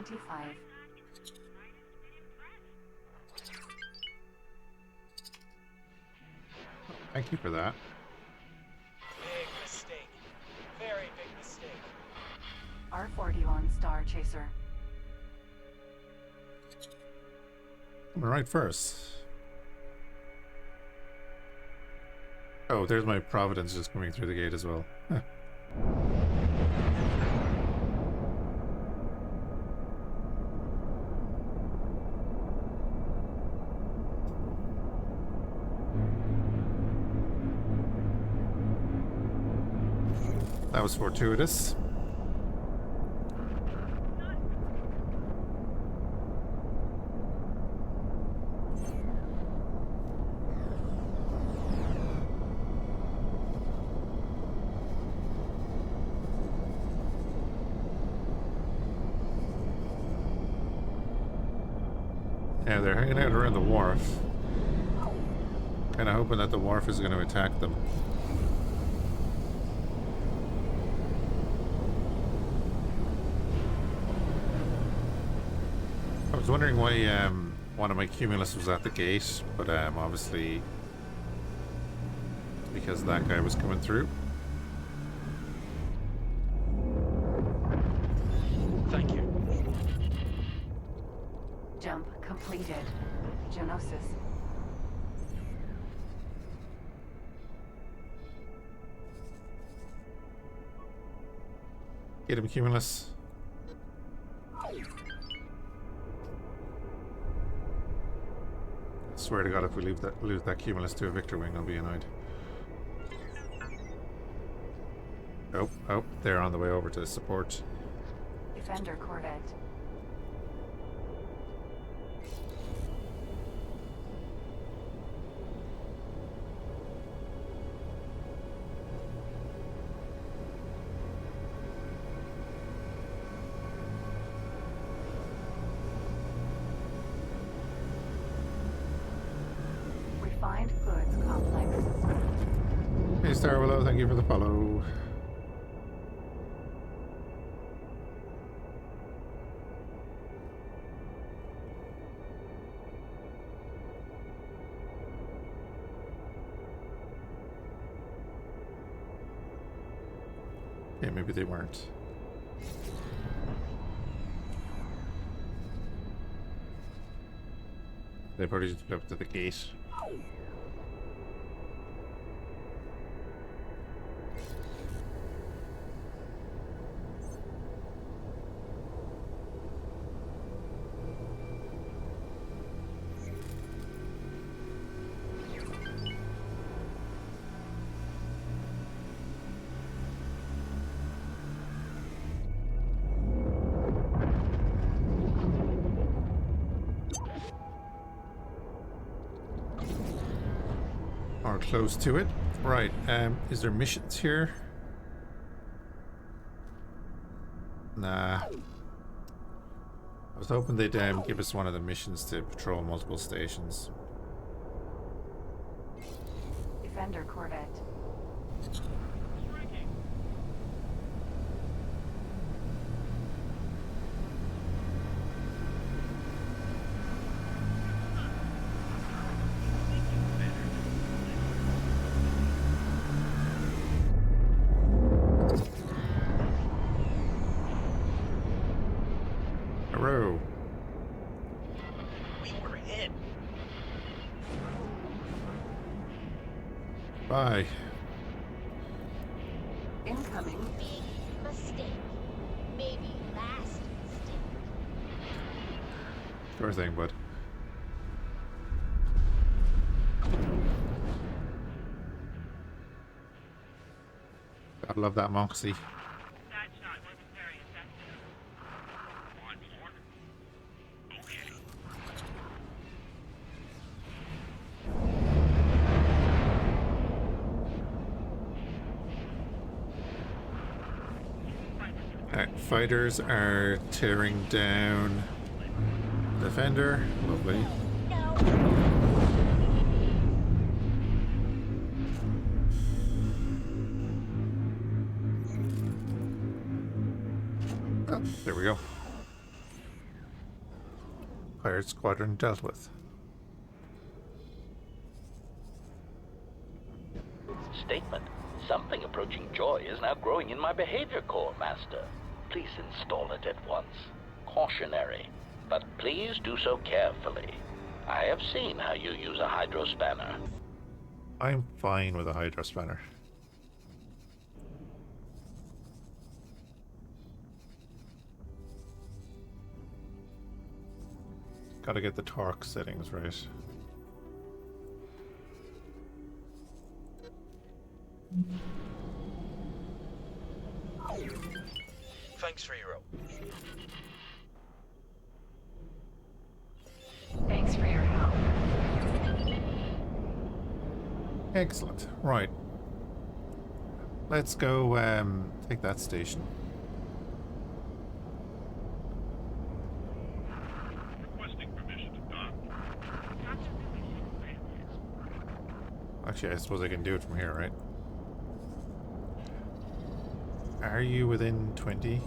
25. Thank you for that. Big mistake. Very big mistake. R41 Star Chaser. I'm right first. Oh, there's my Providence just coming through the gate as well. Huh. That was fortuitous. Yeah, they're hanging out around the wharf. Kind of hoping that the wharf is going to attack them. I was wondering why one of my Cumulus was at the gate, but obviously because that guy was coming through. Thank you. Jump completed. Genosis. Get him, Cumulus. I swear to God, if we lose that Cumulus to a Victor Wing, I'll be annoyed. Oh, they're on the way over to support. Defender Corvette. Refined Goods Complex. Hey, Star Willow, thank you for the follow. Yeah, maybe they weren't. They probably just went up to the gate. Or close to it. Right, is there missions here? Nah. I was hoping they'd give us one of the missions to patrol multiple stations. Defender Corvette. Hurrah. We were hit. Bye. Incoming. Big mistake. Maybe last mistake. Sure thing, bud. I love that Moxie. Fighters are tearing down Defender. Lovely. No. Oh, there we go. pirate squadron dealt with. Statement. Something approaching joy is now growing in my behavior core, Master. Please install it at once. Cautionary. But please do so carefully. I have seen how you use a hydro spanner. I'm fine with a hydro spanner. Gotta get the torque settings right. Thanks for your help. Thanks for your help. Excellent. Right. Let's go take that station. Requesting permission to dock. Actually, I suppose I can do it from here, right? Are you within 20?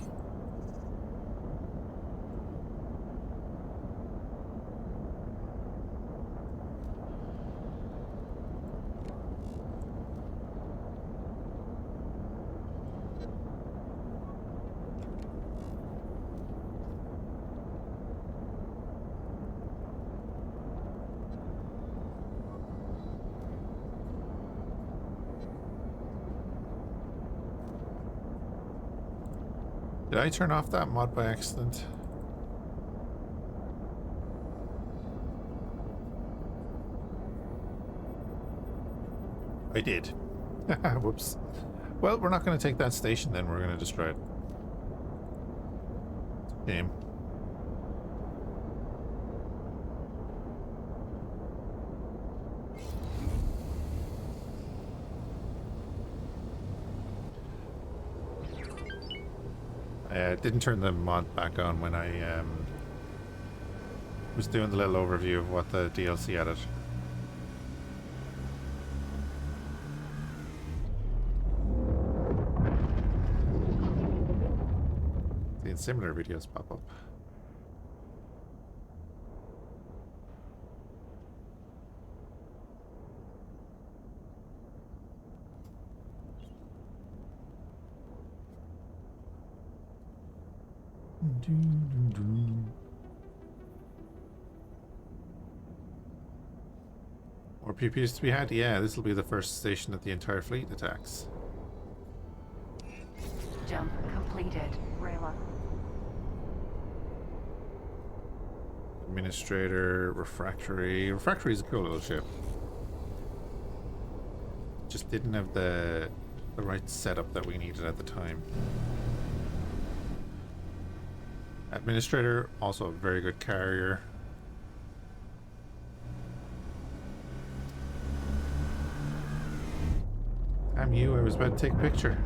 Did I turn off that mod by accident? I did. Whoops. Well, we're not going to take that station then. We're going to destroy it. Shame. Didn't turn the mod back on when I was doing the little overview of what the DLC added. Seeing similar videos pop up. More PPs to be had? Yeah, this will be the first station that the entire fleet attacks. Jump completed. Rayla. Administrator, refractory. Refractory is a cool little ship. Just didn't have the right setup that we needed at the time. Administrator, also a very good carrier. Damn you, I was about to take a picture.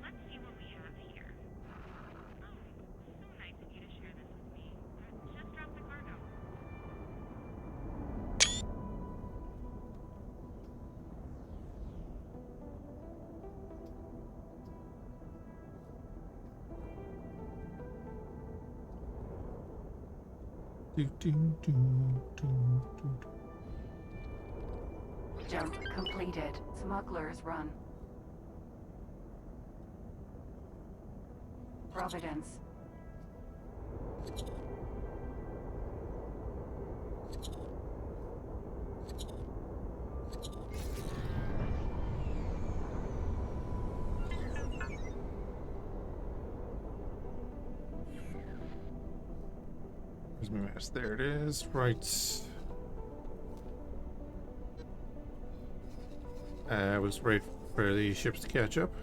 Let's see what we have here. Oh, so nice of you to share this with me. Just drop the cargo. Jump completed. Smuggler's Run. Providence. Where's my mouse? There it is. Right. I was right for the ships to catch up.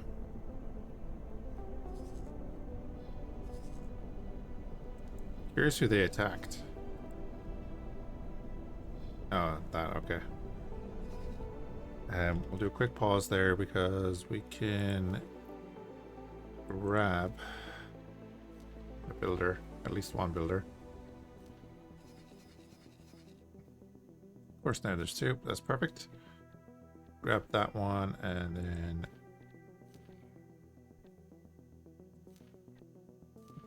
Curious who they attacked. Oh, that, okay. We'll do a quick pause there because we can grab a builder, at least one builder. Of course, now there's two. That's perfect. Grab that one and then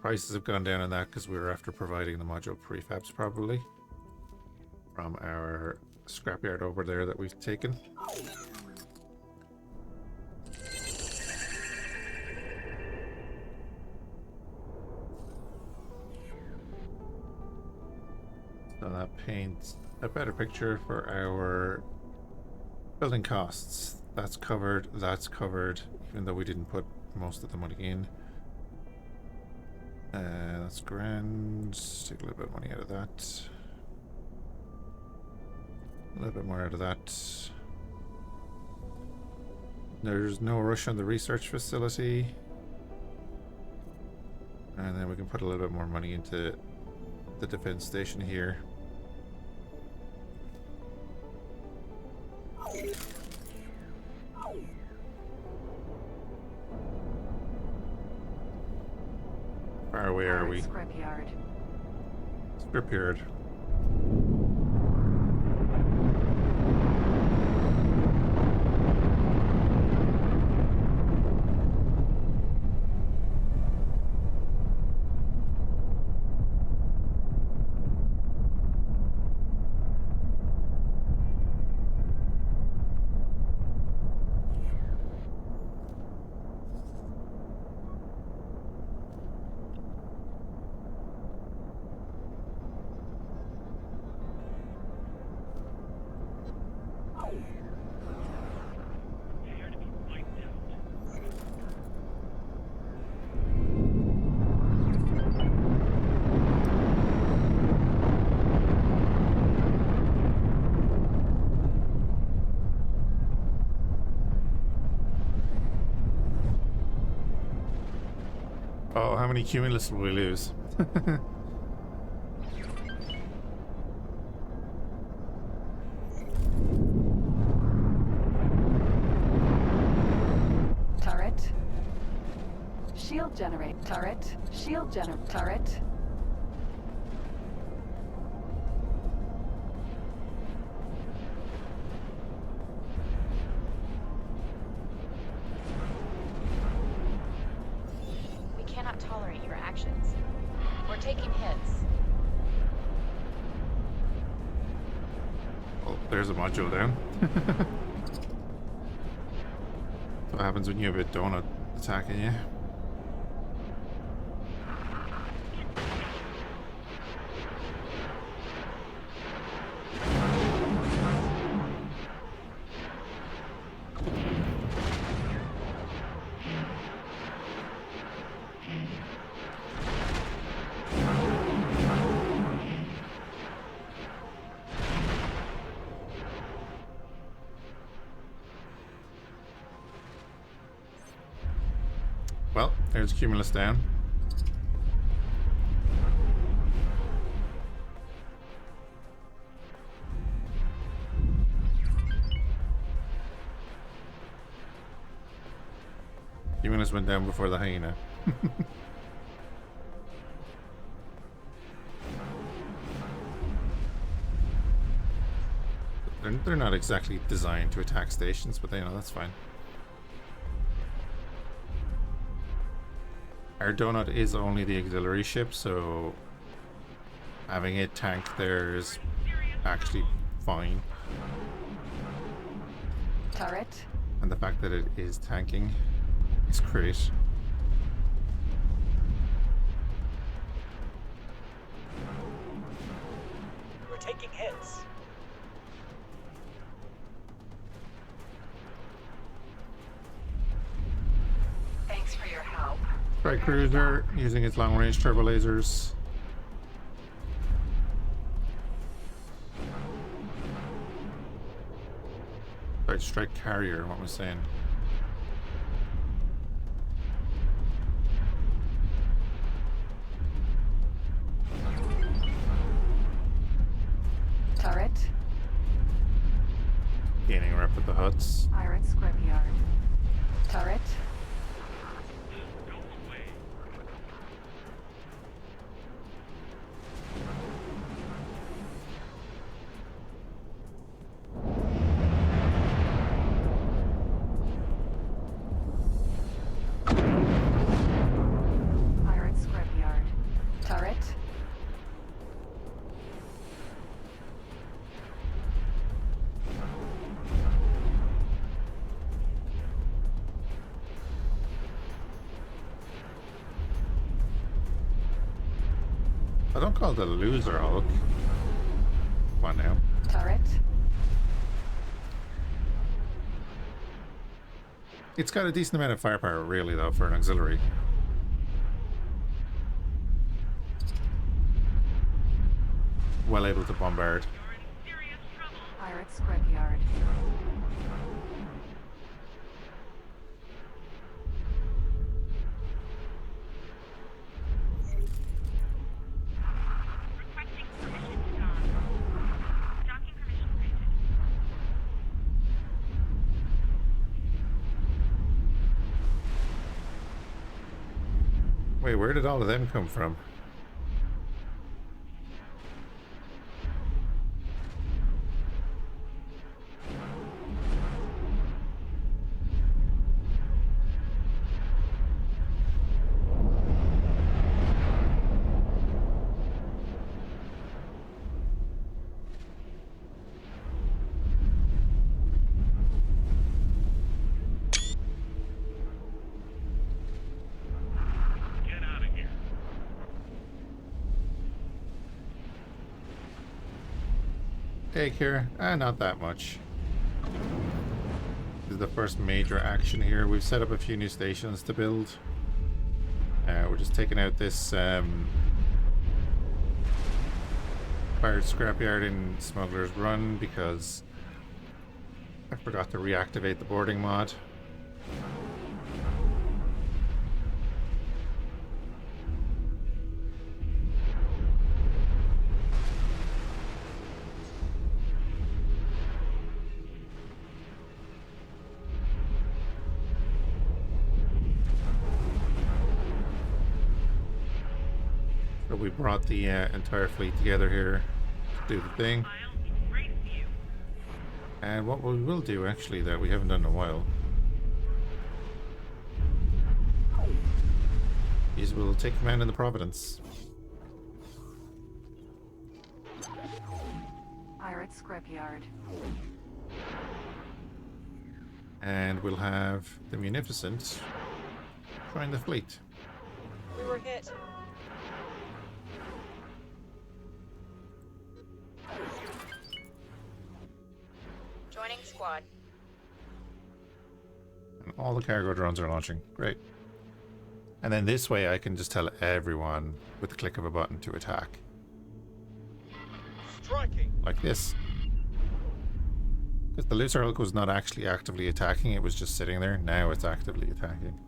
Prices have gone down on that because we were after providing the module prefabs probably from our scrapyard over there that we've taken. So that paints a better picture for our building costs. That's covered, even though we didn't put most of the money in. That's grand. Take a little bit of money out of that. A little bit more out of that. There's no rush on the research facility. And then we can put a little bit more money into the defense station here. Far away are we? Scrapyard. Scrapyard. Oh, how many cumulus will we lose? Turret. Shield generate. Turret. Shield generate. Turret. We cannot tolerate your actions. We're taking hits. Oh, there's a module down. What happens when you have a donut attacking you? Well, there's Cumulus down. Cumulus went down before the hyena. They're not exactly designed to attack stations, but you know, that's fine. Our donut is only the auxiliary ship, so having it tank there is actually fine. Turret. And the fact that it is tanking is great. We're taking hits. Thanks for your help. Strike cruiser using its long range turbo lasers. Sorry, strike carrier, what was I saying? Turret. Gaining rep with the huts. Pirate scrapyard. Turret. Pirate scrapyard. I don't call it a loser Hulk. Come on now. Turret. It's got a decent amount of firepower, really, though, for an auxiliary. Well able to bombard. Pirate scrapyard. Requesting permission to dock. Docking permission granted. Wait, where did all of them come from? Get out of here. Hey, Kira. Not that much. This is the first major action here. We've set up a few new stations to build. We're just taking out this pirate scrapyard in Smuggler's Run because I forgot to reactivate the boarding mod. So we brought the entire fleet together here to do the thing. I'll embrace you. And what we will do, actually, that we haven't done in a while, is we'll take command in the Providence. Pirate scrapyard. And we'll have the Munificent join the fleet. We were hit. Joining squad. And all the cargo drones are launching. Great. And then this way I can just tell everyone with the click of a button to attack. Striking. Like this. Because the Loser Hulk was not actually actively attacking, it was just sitting there. Now it's actively attacking.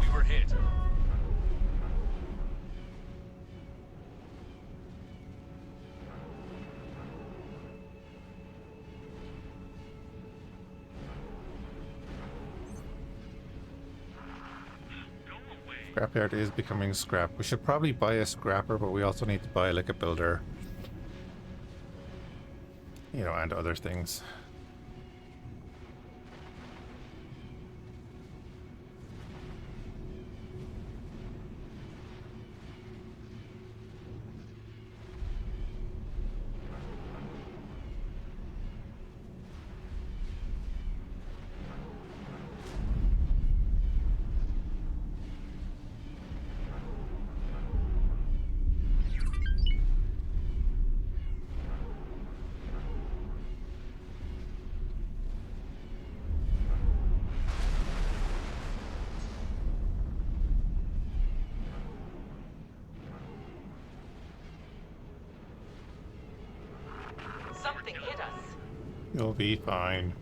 We were hit. Scrapyard is becoming scrap. We should probably buy a scrapper, but we also need to buy like a builder. You know, and other things. Something hit us. You'll be fine.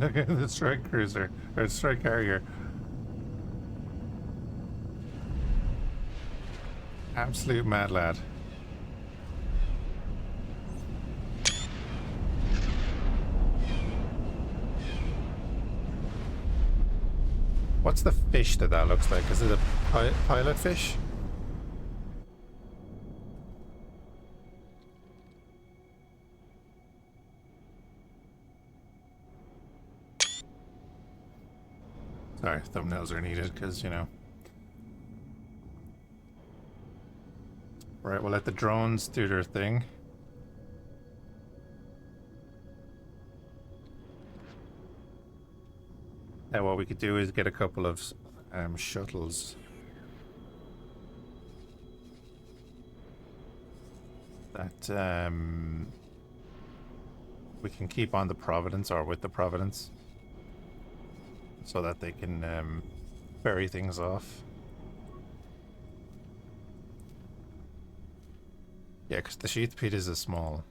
Look at the strike cruiser, or strike carrier. Absolute mad lad. What's the fish that looks like? Is it a pilot fish? Sorry, thumbnails are needed because, you know. Right, we'll let the drones do their thing. Now what we could do is get a couple of shuttles that we can keep on the Providence or with the Providence so that they can ferry things off. Yeah, because the sheath pit is a small.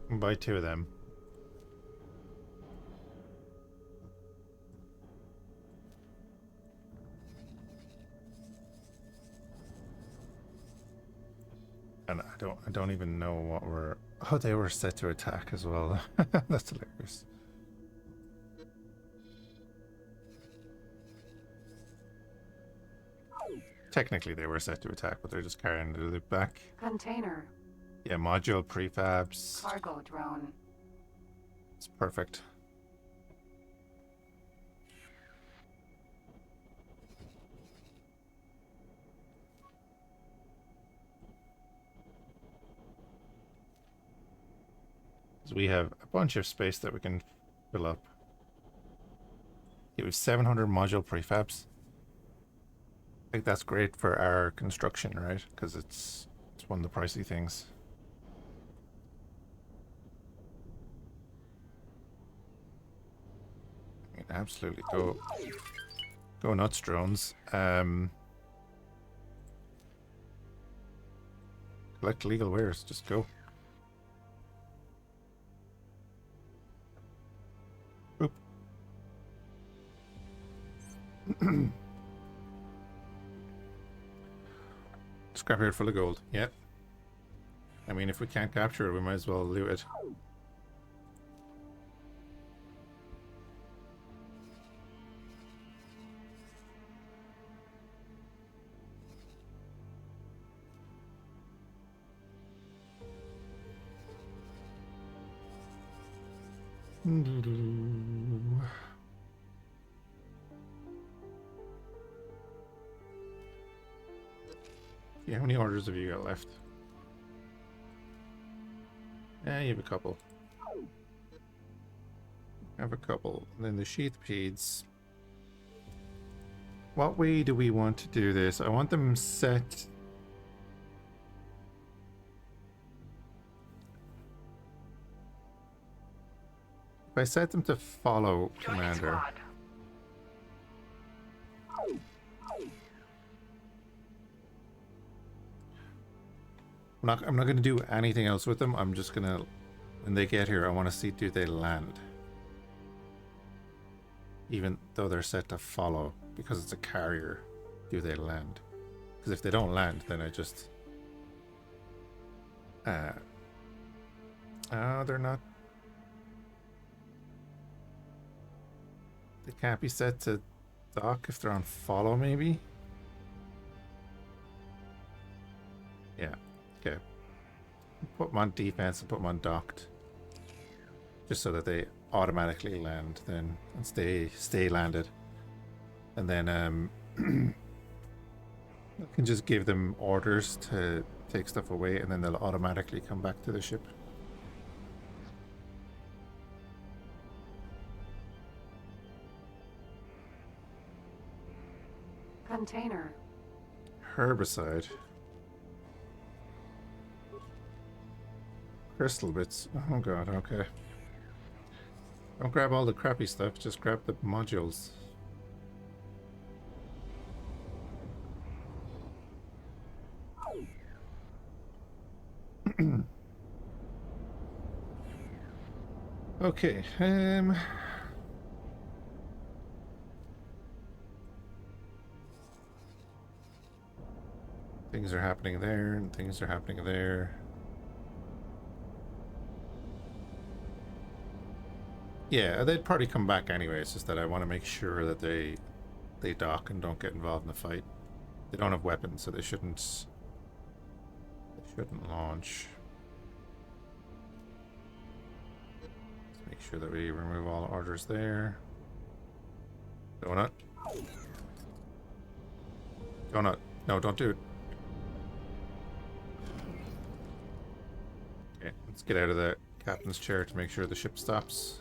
Buy 2 of them. And I don't even know what we're. Oh, they were set to attack as well. That's hilarious. Technically, they were set to attack, but they're just carrying the loot back. Container. Yeah, module prefabs. Cargo drone. It's perfect. So we have a bunch of space that we can fill up. Yeah, we have 700 module prefabs. I think that's great for our construction, right? Because it's one of the pricey things. You can absolutely go nuts, drones. Collect legal wares, just go. Oop. Scrapyard full of gold. Yep. I mean, if we can't capture it, we might as well loot it. Yeah, how many orders have you got left? Yeah, you have a couple. Have a couple. And then the sheath peds. What way do we want to do this? I want them set. If I set them to follow Commander. I'm not going to do anything else with them. I'm just going to, when they get here, I want to see, do they land? Even though they're set to follow, because it's a carrier, do they land? Because if they don't land, then I just... oh, they're not... They can't be set to dock if they're on follow, maybe? Yeah. Okay. Put them on defense and put them on docked. Just so that they automatically land then and stay landed. And then I can just give them orders to take stuff away and then they'll automatically come back to the ship. Container. Herbicide. Crystal bits. Oh god, okay. Don't grab all the crappy stuff, just grab the modules. Okay, things are happening there, and things are happening there. Yeah, they'd probably come back anyway. It's just that I want to make sure that they dock and don't get involved in the fight. They don't have weapons, so they shouldn't launch. Let's make sure that we remove all orders there. Donut. Donut. No, don't do it. Okay, let's get out of the captain's chair to make sure the ship stops.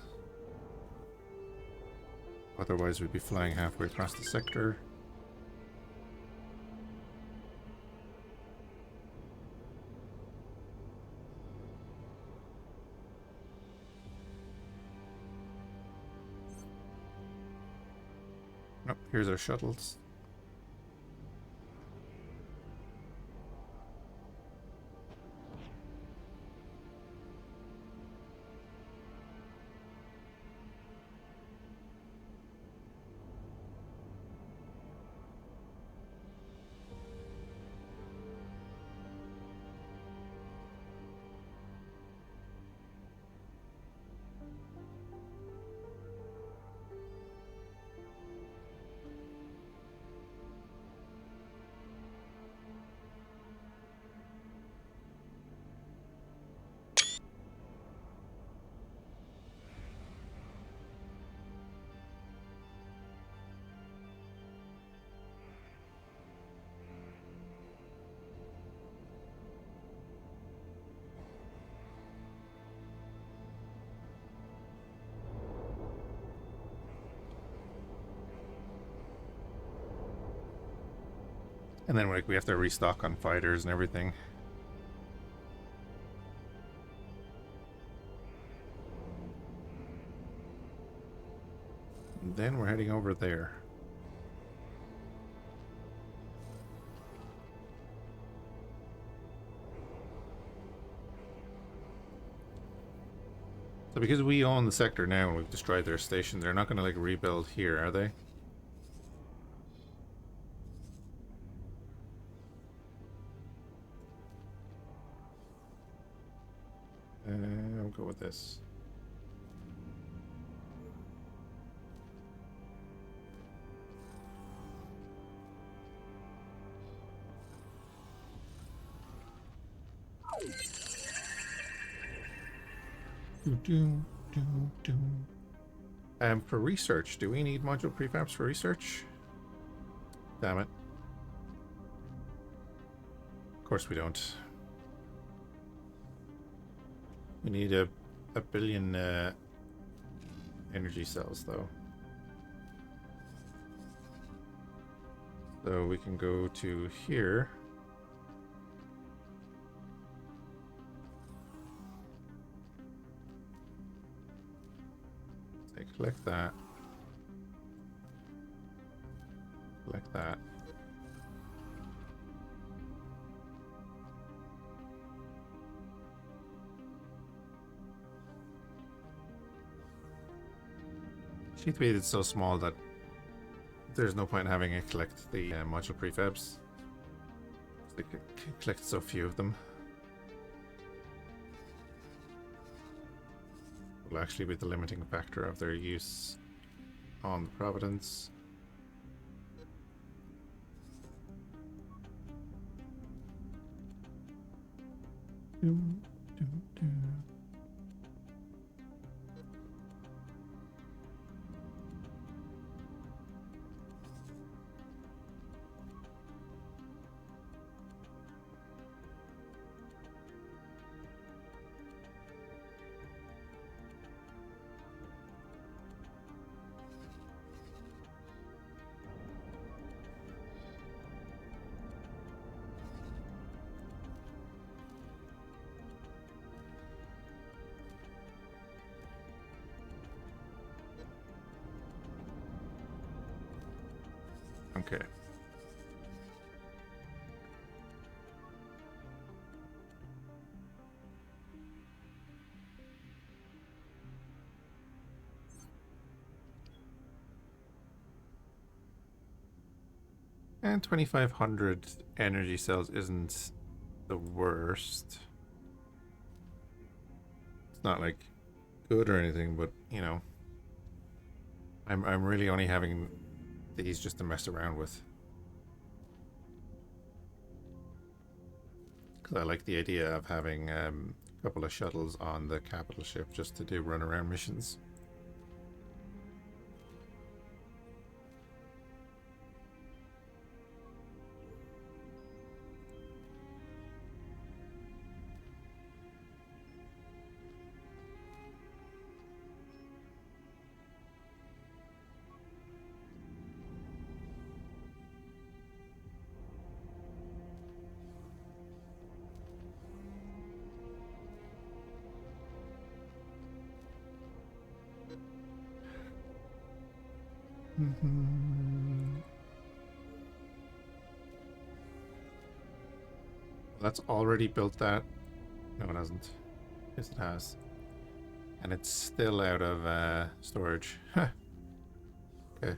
Otherwise, we'd be flying halfway across the sector. Oh, here's our shuttles. And then we have to restock on fighters and everything. And then we're heading over there. So because we own the sector now and we've destroyed their station, they're not going to like rebuild here, are they? I'll go with this. For research, do we need module prefabs for research? Damn it. Of course we don't. We need a billion energy cells, though. So we can go to here. Say, collect that. Collect that. Sheet weight is so small that there's no point in having it collect the module prefabs. They collect so few of them. Will actually be the limiting factor of their use on the Providence. Okay. And 2,500 energy cells isn't the worst. It's not like good or anything, but you know, I'm really only having these just to mess around with. Because I like the idea of having a couple of shuttles on the capital ship just to do run around missions. That's already built that. No, it hasn't. Yes, it has. And it's still out of storage. Okay.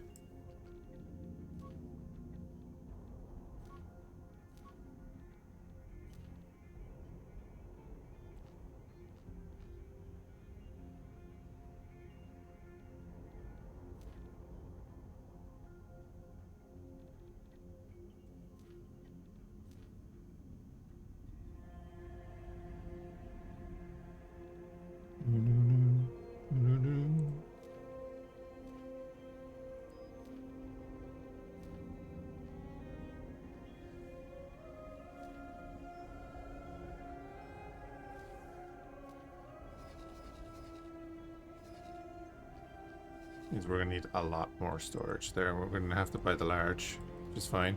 Means we're gonna need a lot more storage there. We're gonna have to buy the large, which is fine.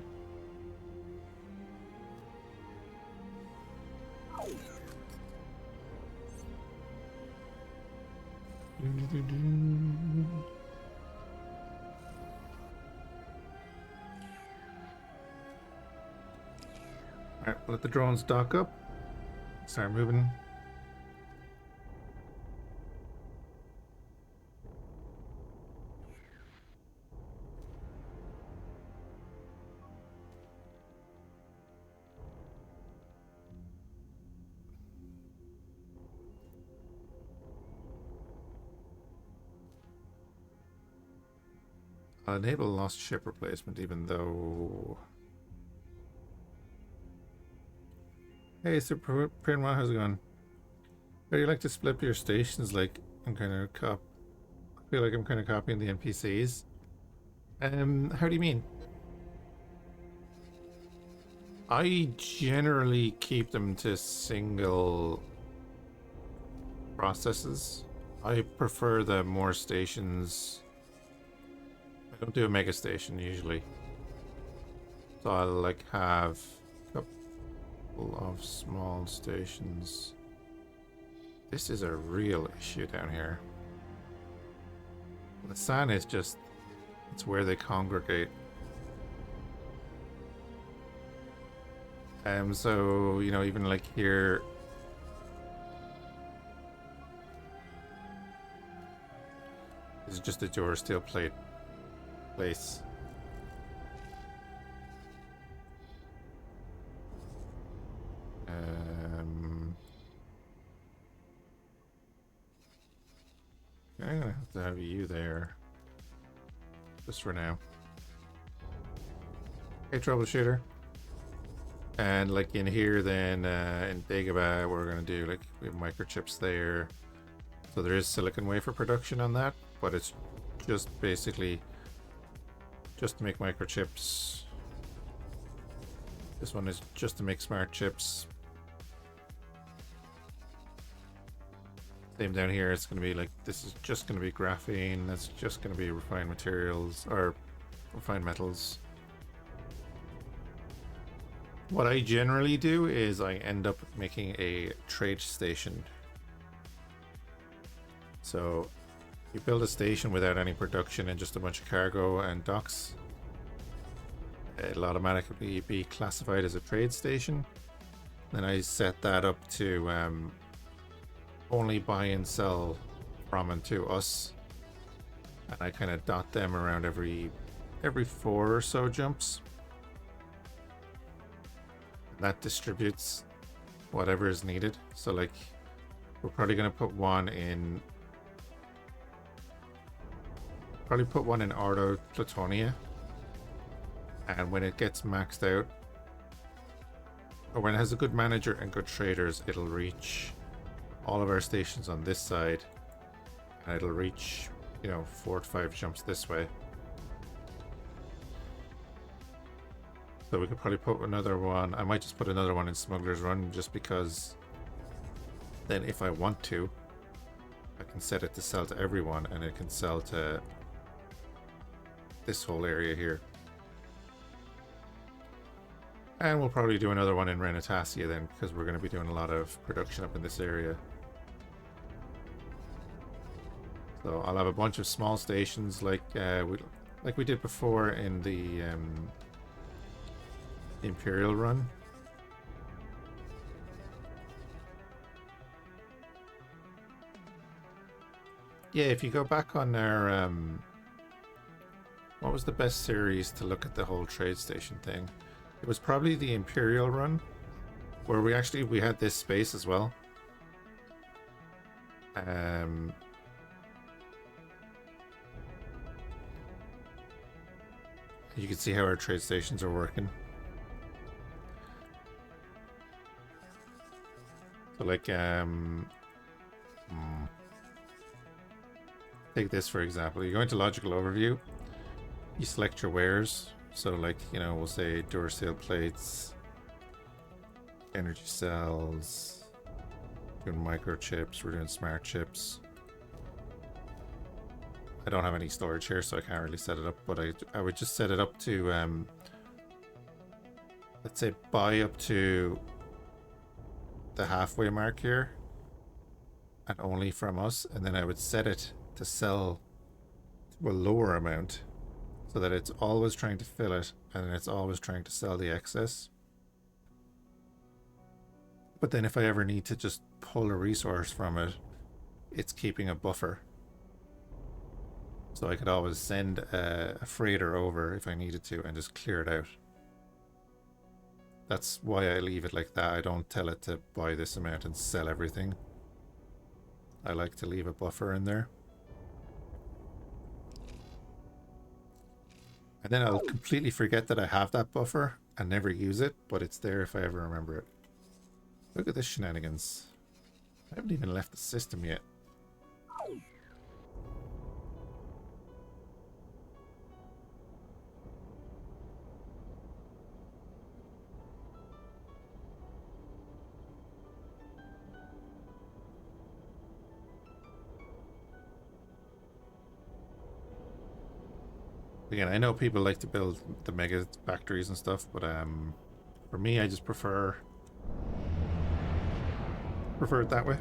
Alright, let the drones dock up. Start moving. I'll enable lost ship replacement even though... Hey, Super Prinwa, how's it going? How do you like to split up your stations? Like, I'm kind of I feel like I'm kind of copying the NPCs. How do you mean? I generally keep them to single processes. I prefer the more stations. I don't do a mega station usually. So I'll like have of small stations. This is a real issue down here. The sun is just, it's where they congregate. So, you know, even like here, this is just a Jor steel plate place. I'm gonna have to have you there. Just for now. Hey, troubleshooter. And like in here then, in Dagobah, we're gonna do like, we have microchips there. So there is silicon wafer production on that, but it's just basically just to make microchips. This one is just to make smart chips. Same down here, it's going to be like, this is just going to be graphene, that's just going to be refined materials, or refined metals. What I generally do is I end up making a trade station. So you build a station without any production and just a bunch of cargo and docks. It'll automatically be classified as a trade station. Then I set that up to only buy and sell from and to us, and I kind of dot them around every 4 or so jumps. That distributes whatever is needed. So like, we're probably going to put one in... Probably put one in Ordo Platonia. And when it gets maxed out, or when it has a good manager and good traders, it'll reach all of our stations on this side. And it'll reach, you know, 4 to 5 jumps this way. So we could probably put another one. I might just put another one in Smuggler's Run, just because then if I want to, I can set it to sell to everyone, and it can sell to this whole area here. And we'll probably do another one in Renatasia then, because we're going to be doing a lot of production up in this area. So I'll have a bunch of small stations like we did before in the Imperial run. Yeah, if you go back on our what was the best series to look at the whole trade station thing? It was probably the Imperial run, where we had this space as well. You can see how our trade stations are working. So like, take this for example. You go into logical overview, you select your wares. So like, you know, we'll say Duracell plates, energy cells, doing microchips, we're doing smart chips. I don't have any storage here, so I can't really set it up, but I would just set it up to, let's say buy up to the halfway mark here, and only from us, and then I would set it to sell to a lower amount, so that it's always trying to fill it, and then it's always trying to sell the excess. But then if I ever need to just pull a resource from it, it's keeping a buffer. So I could always send a freighter over if I needed to and just clear it out. That's why I leave it like that. I don't tell it to buy this amount and sell everything. I like to leave a buffer in there. And then I'll completely forget that I have that buffer and never use it, but it's there if I ever remember it. Look at this shenanigans. I haven't even left the system yet. Again, I know people like to build the mega factories and stuff, but for me, I just prefer it that way.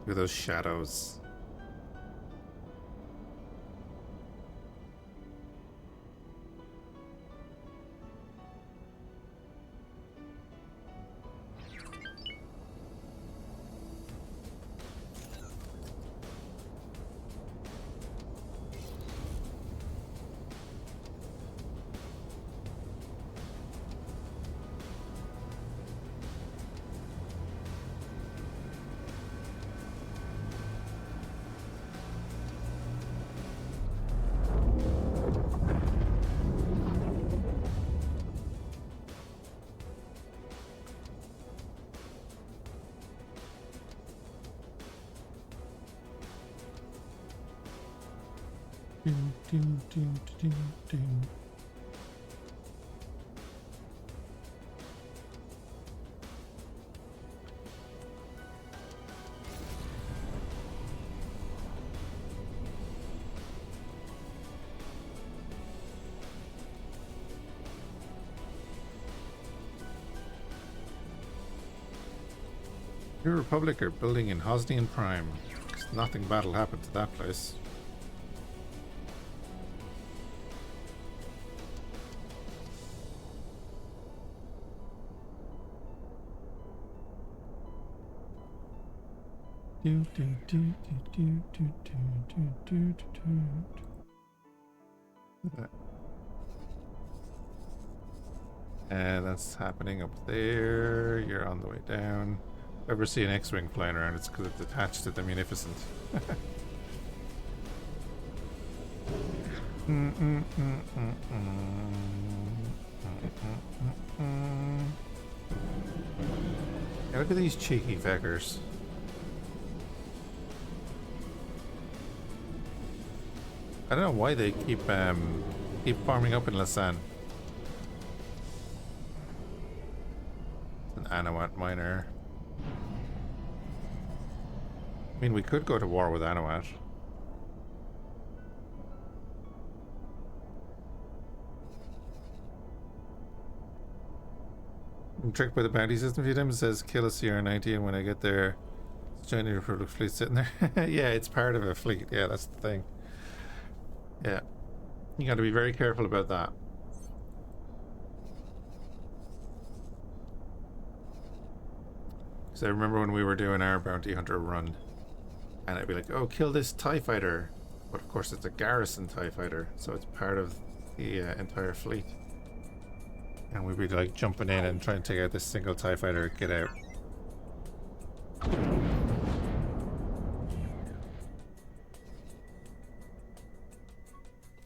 Look at those shadows. Ding, ding, ding, ding, ding. New Republic are building in Hosnian Prime. 'Cause nothing bad will happen to that place. And that's happening up there. You're on the way down. If I ever see an X-Wing flying around, it's because it's attached to the Munificent. Yeah, look at these cheeky feckers. I don't know why they keep farming up in Lausanne. An Anawat miner. I mean, we could go to war with Anawat. I'm tricked by the bounty system a few times. It says kill a CR-90, and when I get there, it's a giant Republic fleet sitting there. Yeah, it's part of a fleet. Yeah, that's the thing. Yeah. You got to be very careful about that. Because I remember when we were doing our bounty hunter run, and it'd be like, oh, kill this TIE fighter. But of course it's a garrison TIE fighter, so it's part of the entire fleet. And we'd be like jumping in and trying to take out this single TIE fighter, get out.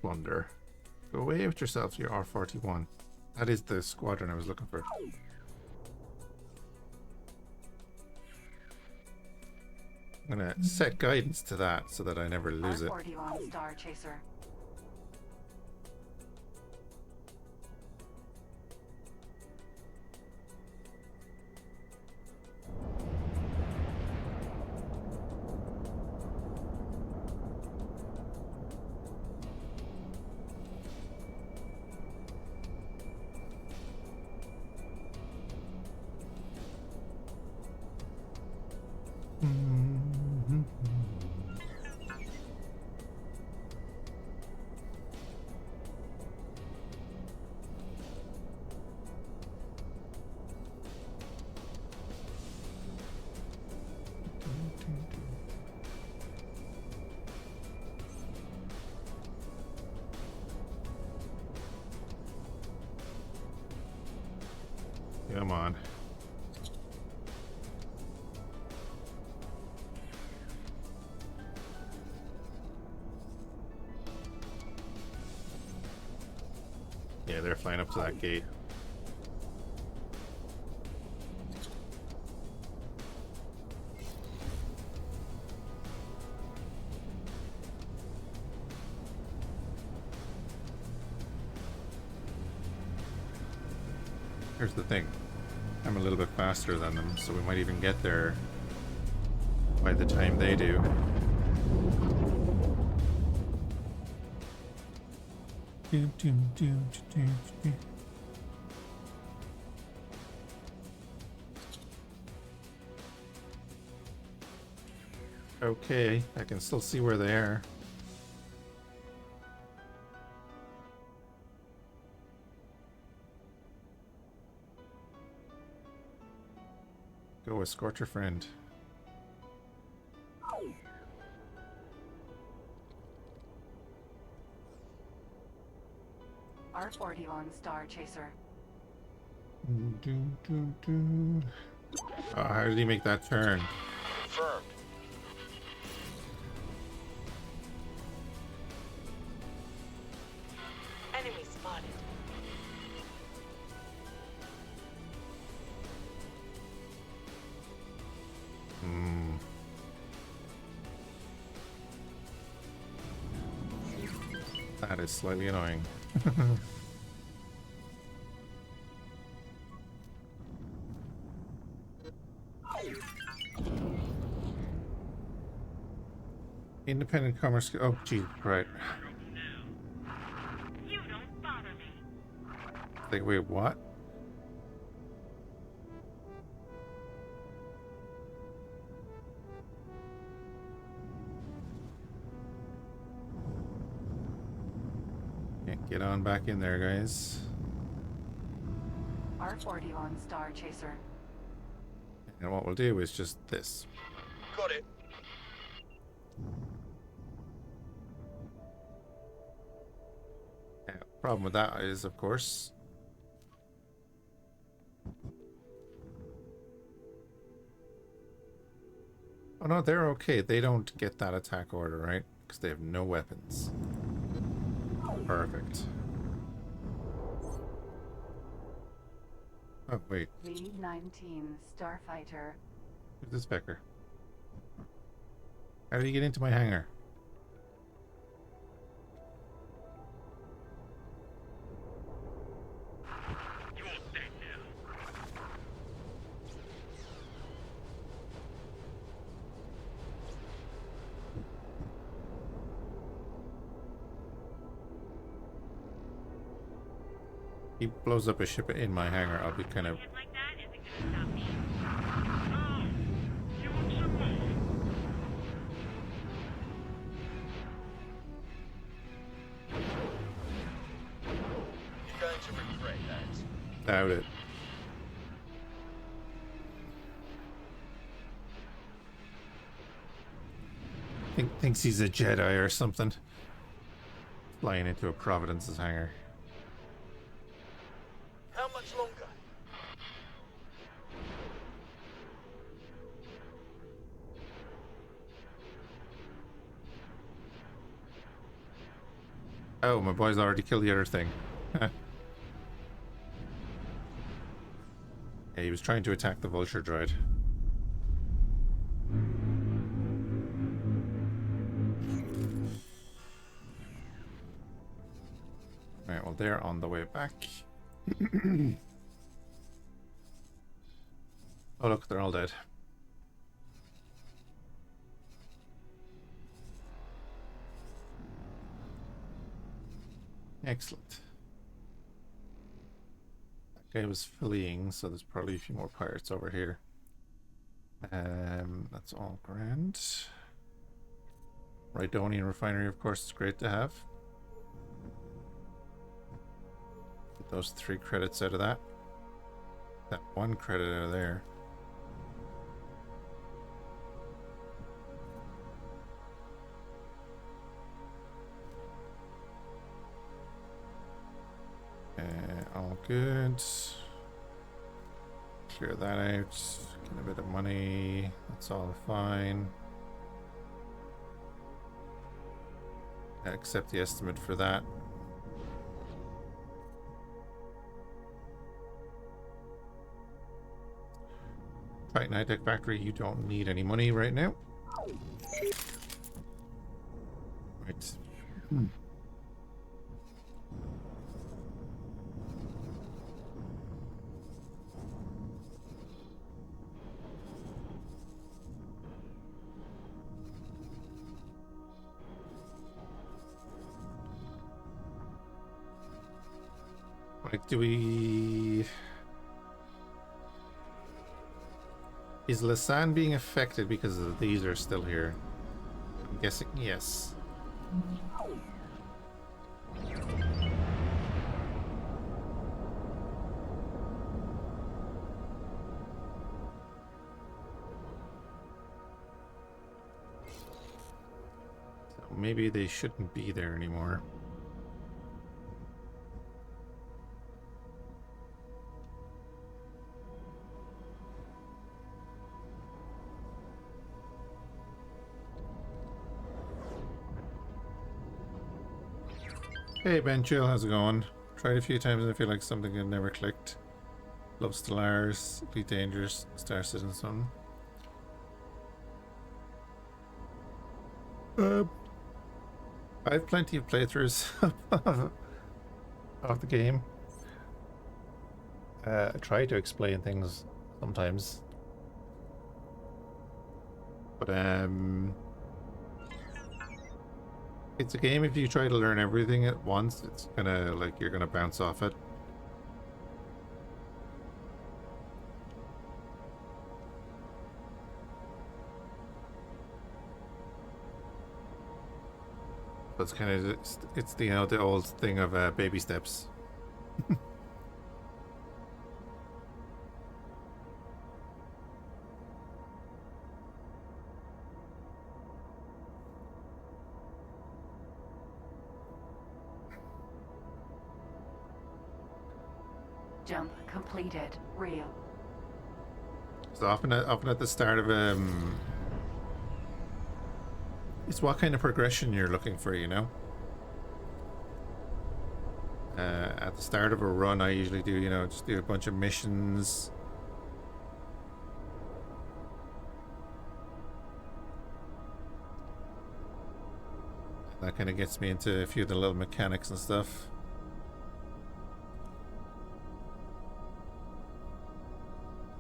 Plunder. Go away with yourself, you R41. That is the squadron I was looking for. I'm gonna set guidance to that so that I never lose it. R41 Star Chaser. Come on. Yeah, they're flying up to that gate. Here's the thing. I'm a little bit faster than them, so we might even get there by the time they do. Okay, I can still see where they are. Go escort your friend. R41 Star Chaser. How did he make that turn? Confirmed. Enemy spotted. That is slightly annoying. Independent commerce. Oh, gee, right. You don't bother me. Wait, what? Get on back in there, guys. R40 on Star Chaser. And what we'll do is just this. Got it. Yeah, problem with that is, of course, oh no, they're okay. They don't get that attack order, right? Because they have no weapons. Perfect. Oh, wait. V-19 Starfighter. Who's this Becker? How did he get into my hangar? You're dead now. He blows up a ship in my hangar. I'll be kind of... Shit like that isn't gonna stop me. Oh, you want some more? You're going to regret that. Doubt it. Thinks he's a Jedi or something. Flying into a Providence's hangar. How much longer? Oh, my boy's already killed the other thing. Yeah, he was trying to attack the vulture droid. Alright, well, they're on the way back. Oh, look, they're all dead. Excellent. That guy was fleeing, so there's probably a few more pirates over here. That's all grand. Rhydonian refinery, of course, is great to have. Get those 3 credits out of that. That 1 credit out of there. All good. Clear that out. Get a bit of money. That's all fine. Accept the estimate for that. Titan High-Tech Factory, you don't need any money right now. Right. Like, do we... Is Lasan being affected because these are still here? I'm guessing yes. So maybe they shouldn't be there anymore. Hey Ben Chill, how's it going? Tried a few times and I feel like something had never clicked. Love Stellaris, Elite Dangerous, Star Citizen. I have plenty of playthroughs of the game. I try to explain things sometimes. But it's a game, if you try to learn everything at once, it's gonna, like, you're gonna bounce off it. But it's kind of it's the the old thing of baby steps. Jump completed. Real. So often at the start of it's what kind of progression you're looking for, you know. At the start of a run, I usually do, you know, just do a bunch of missions. That kind of gets me into a few of the little mechanics and stuff.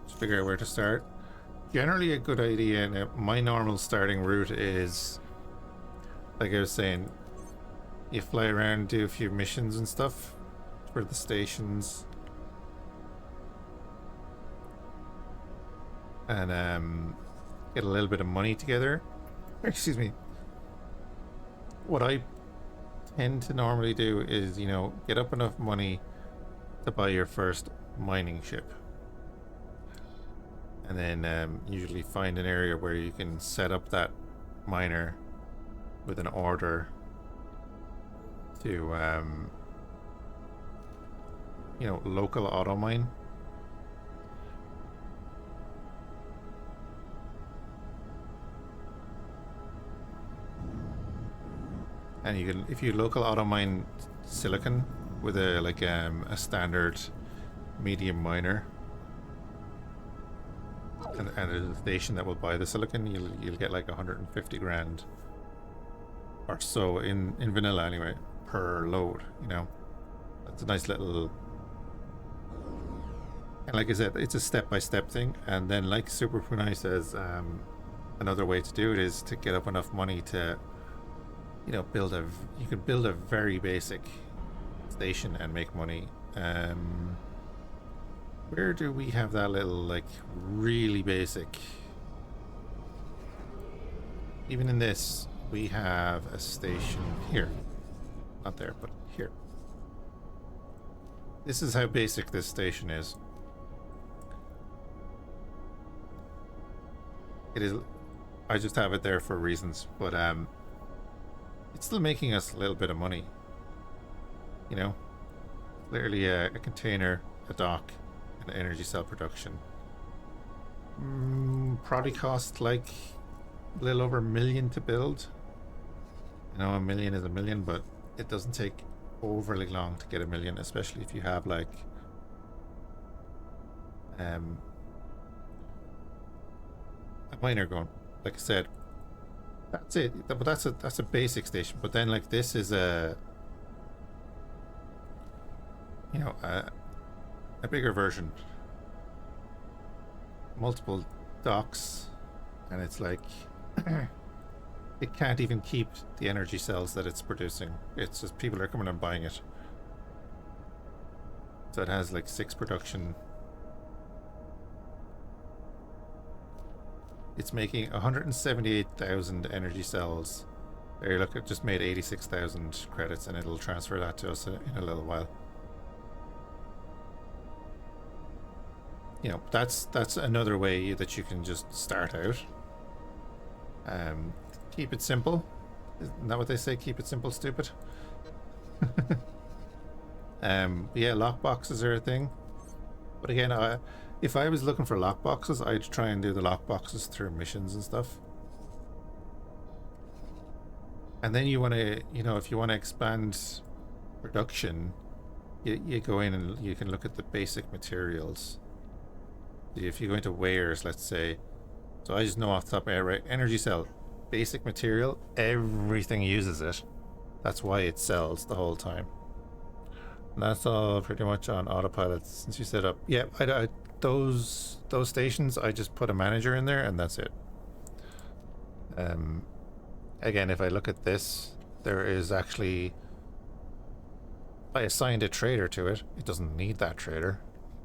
Just figure out where to start. Generally a good idea, and my normal starting route is, like I was saying, you fly around, do a few missions and stuff for the stations, and get a little bit of money together. Excuse me. What I tend to normally do is, you know, get up enough money to buy your first mining ship, and then usually find an area where you can set up that miner with an order to you know, local auto mine. And you can, if you local auto mine silicon with a like a standard medium miner, and a station that will buy the silicon, you'll get like 150 grand or so in vanilla anyway per load. You know, that's a nice little. And like I said, it's a step-by-step thing. And then, like Super Punai says, another way to do it is to get up enough money to, you know, you could build a very basic station and make money. Where do we have that little, like, really basic? Even in this, we have a station here. Not there, but here. This is how basic this station is. It is. I just have it there for reasons, but it's still making us a little bit of money. You know, literally a container, a dock, and energy cell production. Probably cost like a little over $1 million to build. You know, $1 million is $1 million, but it doesn't take overly long to get $1 million, especially if you have like a miner going. Like I said, that's it. But that's a basic station. But then like this is a, you know, a bigger version, multiple docks, and it's like it can't even keep the energy cells that it's producing. It's just people are coming and buying it. So it has like 6 production. It's making 178,000 energy cells. There, look, it just made 86,000 credits, and it'll transfer that to us in a little while. You know, that's another way that you can just start out. Keep it simple. Isn't that what they say? Keep it simple, stupid. Yeah, lockboxes are a thing. But again, if I was looking for lockboxes, I'd try and do the lockboxes through missions and stuff. And then you want to, you know, if you want to expand production, you go in and you can look at the basic materials. If you go into wares, let's say, so I just know off the top of my head, right? Energy cell, basic material, everything uses it. That's why it sells the whole time. And that's all pretty much on autopilot since you set up. Yeah, those stations, I just put a manager in there and that's it. Again, if I look at this, there is actually, I assigned a trader to it. It doesn't need that trader,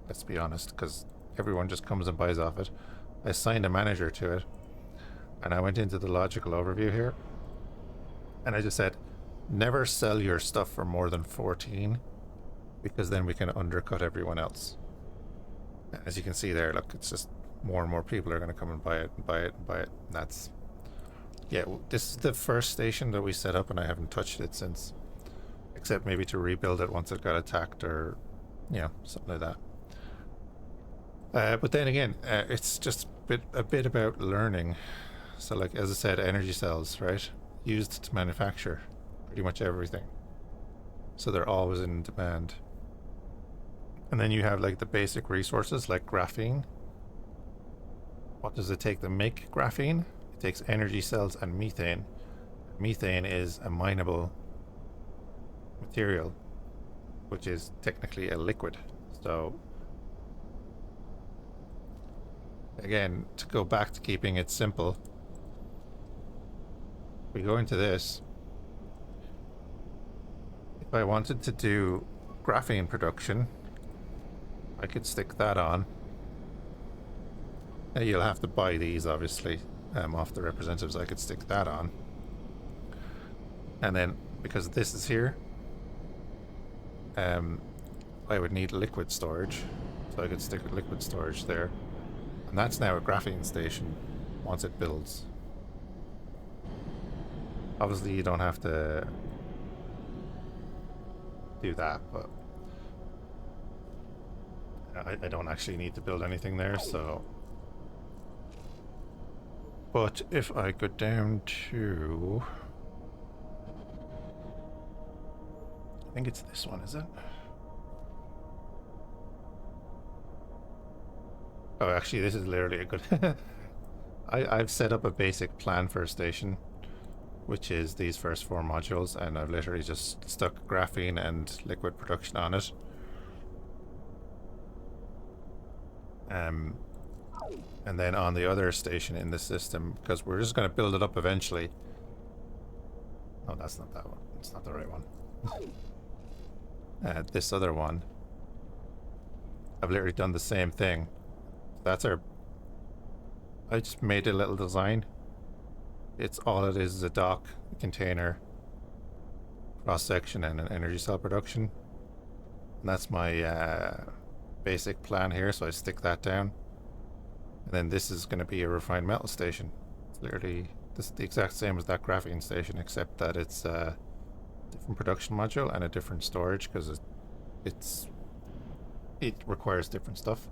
let's be honest, because everyone just comes and buys off it. I assigned a manager to it, and I went into the logical overview here, and I just said, never sell your stuff for more than 14, because then we can undercut everyone else. As you can see there, look, it's just more and more people are going to come and buy it and buy it and buy it. And that's, yeah, this is the first station that we set up, and I haven't touched it since, except maybe to rebuild it once it got attacked, or, you know, something like that. But then again, it's just a bit about learning. So, like, as I said, energy cells, right? Used to manufacture pretty much everything. So they're always in demand. And then you have, like, the basic resources, like graphene. What does it take to make graphene? It takes energy cells and methane. Methane is a mineable material, which is technically a liquid. So, again, to go back to keeping it simple, we go into this. If I wanted to do graphene production, I could stick that on. Now you'll have to buy these, obviously, off the representatives. I could stick that on. And then, because this is here, I would need liquid storage. So I could stick liquid storage there. And that's now a graphene station once it builds. Obviously you don't have to do that, but I don't actually need to build anything there, so. But if I go down to, I think it's this one, is it? Oh, actually, this is literally a good... I've set up a basic plan for a station, which is these first 4 modules, and I've literally just stuck graphene and liquid production on it. And then on the other station in the system, because we're just going to build it up eventually. Oh, that's not that one. It's not the right one. This other one, I've literally done the same thing. That's our... I just made a little design. It's all it is a dock, a container, cross-section, and an energy cell production. And that's my basic plan here, so I stick that down. And then this is going to be a refined metal station. It's literally this is the exact same as that graphene station, except that it's a different production module and a different storage, because it requires different stuff.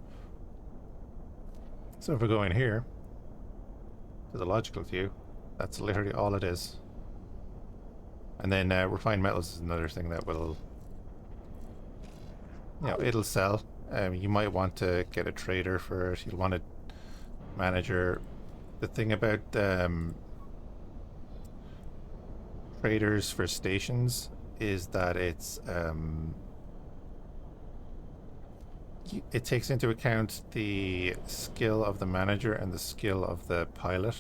So if we go in here to the logical view, that's literally all it is. And then refined metals is another thing that will, you know, it'll sell. You might want to get a trader for it. You'll want a manager. The thing about traders for stations is that it's it takes into account the skill of the manager and the skill of the pilot.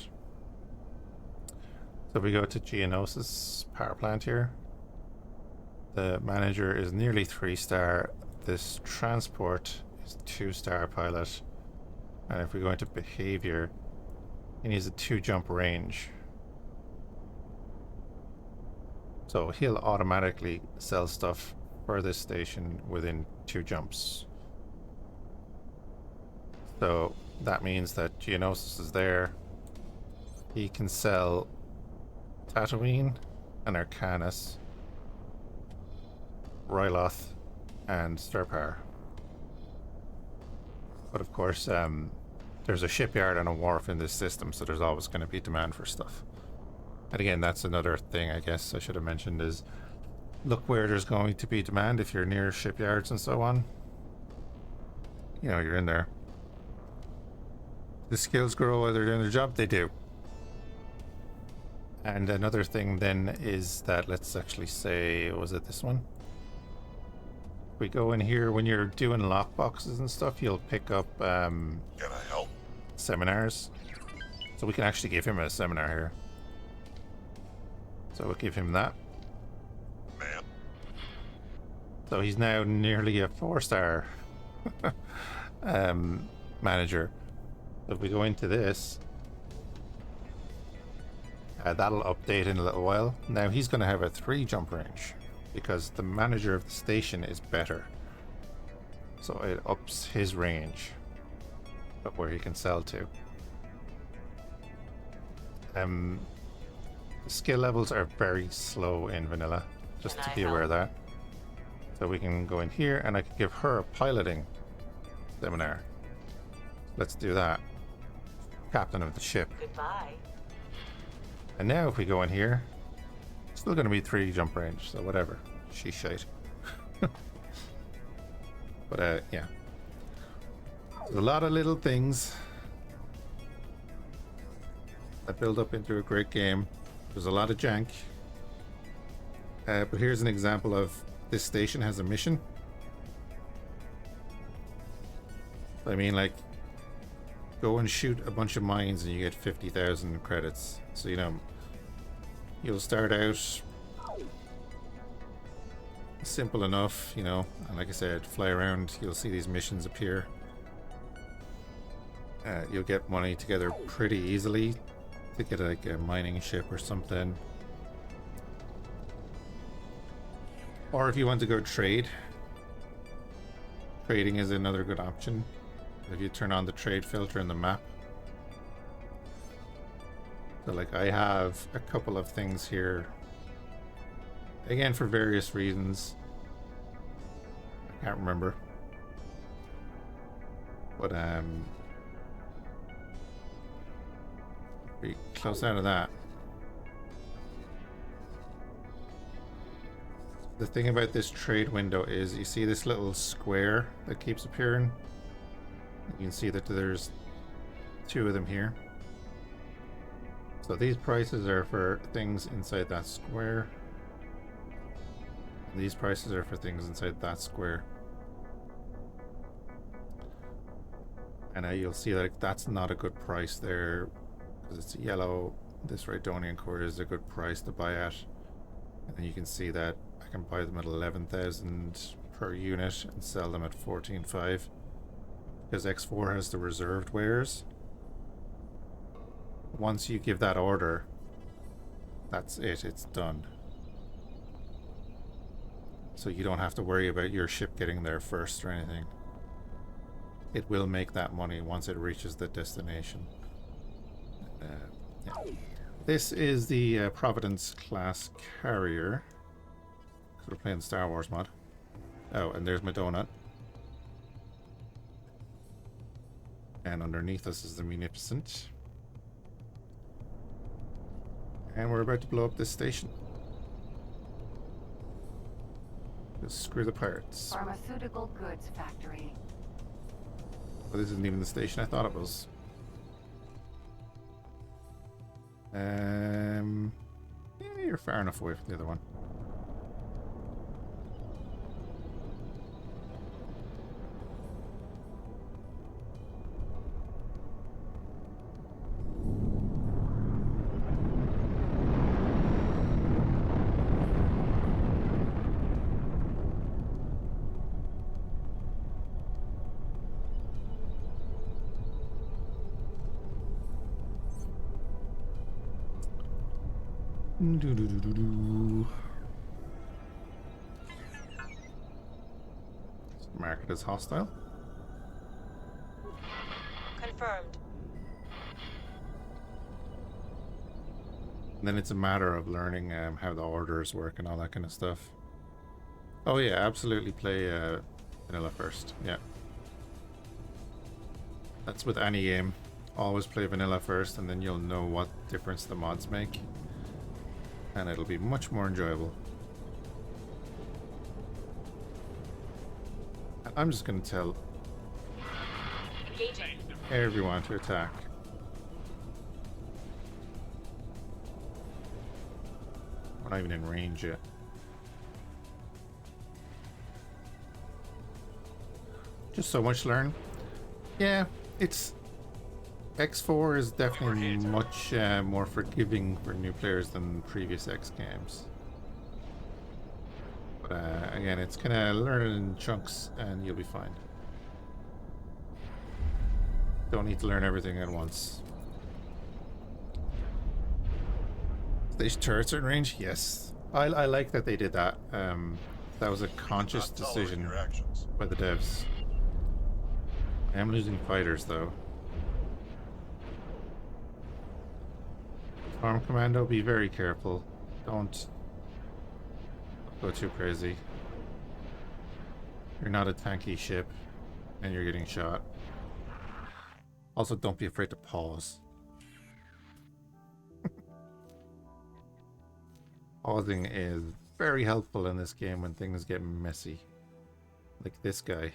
So if we go to Geonosis power plant here, the manager is nearly 3-star. This transport is 2-star pilot. And if we go into behavior, he needs a 2-jump range. So he'll automatically sell stuff for this station within 2 jumps. So that means that Geonosis is there. He can sell Tatooine and Arcanus, Ryloth, and Star Power. But of course, there's a shipyard and a wharf in this system, so there's always going to be demand for stuff. And again, that's another thing I guess I should have mentioned is look where there's going to be demand if you're near shipyards and so on. You know, you're in there. The skills grow while they're doing their job, they do. And another thing then is that, let's actually say, was it this one? We go in here, when you're doing lockboxes and stuff, you'll pick up Can I help? seminars. So we can actually give him a seminar here. So we'll give him that. Ma'am. So he's now nearly a 4-star manager. So if we go into this, That'll update in a little while. Now he's going to have a 3 jump range because the manager of the station is better. So it ups his range of where he can sell to. The skill levels are very slow in vanilla, just to be aware of that. So we can go in here and I can give her a piloting seminar. Let's do that. Captain of the ship. Goodbye. And now if we go in here, still going to be 3 jump range, so whatever. She's shite. But yeah. There's a lot of little things that build up into a great game. There's a lot of jank. But here's an example of this station has a mission. I mean, like, go and shoot a bunch of mines and you get 50,000 credits. So, you know, you'll start out simple enough, you know, and like I said, fly around, you'll see these missions appear. You'll get money together pretty easily to get like a mining ship or something. Or if you want to go trade, trading is another good option. If you turn on the trade filter in the map. So like I have a couple of things here, again for various reasons. I can't remember. But pretty close out of that. The thing about this trade window is you see this little square that keeps appearing. You can see that there's 2 of them here. So these prices are for things inside that square. And these prices are for things inside that square. And you'll see that that's not a good price there because it's yellow. This Rhydonian core is a good price to buy at. And then you can see that I can buy them at 11,000 per unit and sell them at 14.5 because X4 has the reserved wares. Once you give that order, that's it, it's done. So you don't have to worry about your ship getting there first or anything. It will make that money once it reaches the destination. Yeah. This is the Providence class carrier. We're playing the Star Wars mod. Oh, and there's my donut. And underneath us is the Munificent. And we're about to blow up this station. Just screw the pirates. Pharmaceutical goods factory. Well, this isn't even the station I thought it was. Yeah, you're far enough away from the other one. Mark it as hostile. Confirmed. And then it's a matter of learning how the orders work and all that kind of stuff. Oh yeah, absolutely play vanilla first. Yeah. That's with any game. Always play vanilla first and then you'll know what difference the mods make. And it'll be much more enjoyable. I'm just going to tell Engaging. everyone to attack. We're not even in range yet. Just so much to learn. Yeah, it's... X4 is definitely much more forgiving for new players than previous X games. But again, it's kind of learn it in chunks and you'll be fine. Don't need to learn everything at once. These turrets are in range? Yes. I like that they did that. That was a conscious Not tolerate decision your actions. by the devs. I am losing fighters though. Farm Commando, be very careful. Don't go too crazy. You're not a tanky ship and you're getting shot. Also, don't be afraid to pause. Pausing is very helpful in this game when things get messy. Like this guy.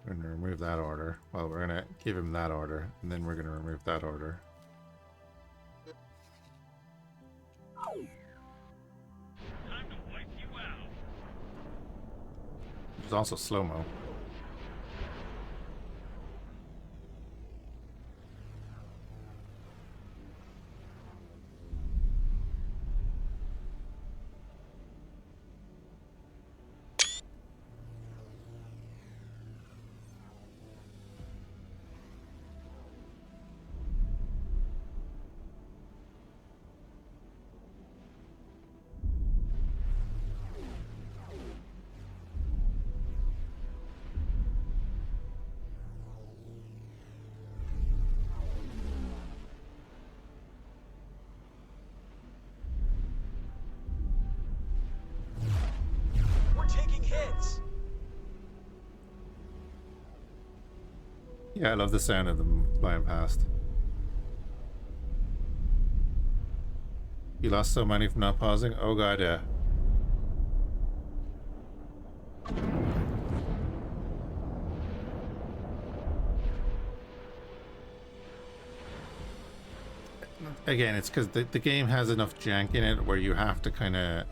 We're going to remove that order. Well, we're going to give him that order, and then we're going to remove that order. Time to wipe you out. There's also slow-mo. We're taking hits. Yeah, I love the sound of them flying past. You lost so many from not pausing? Oh god, yeah. Again, it's because the game has enough jank in it where you have to kind of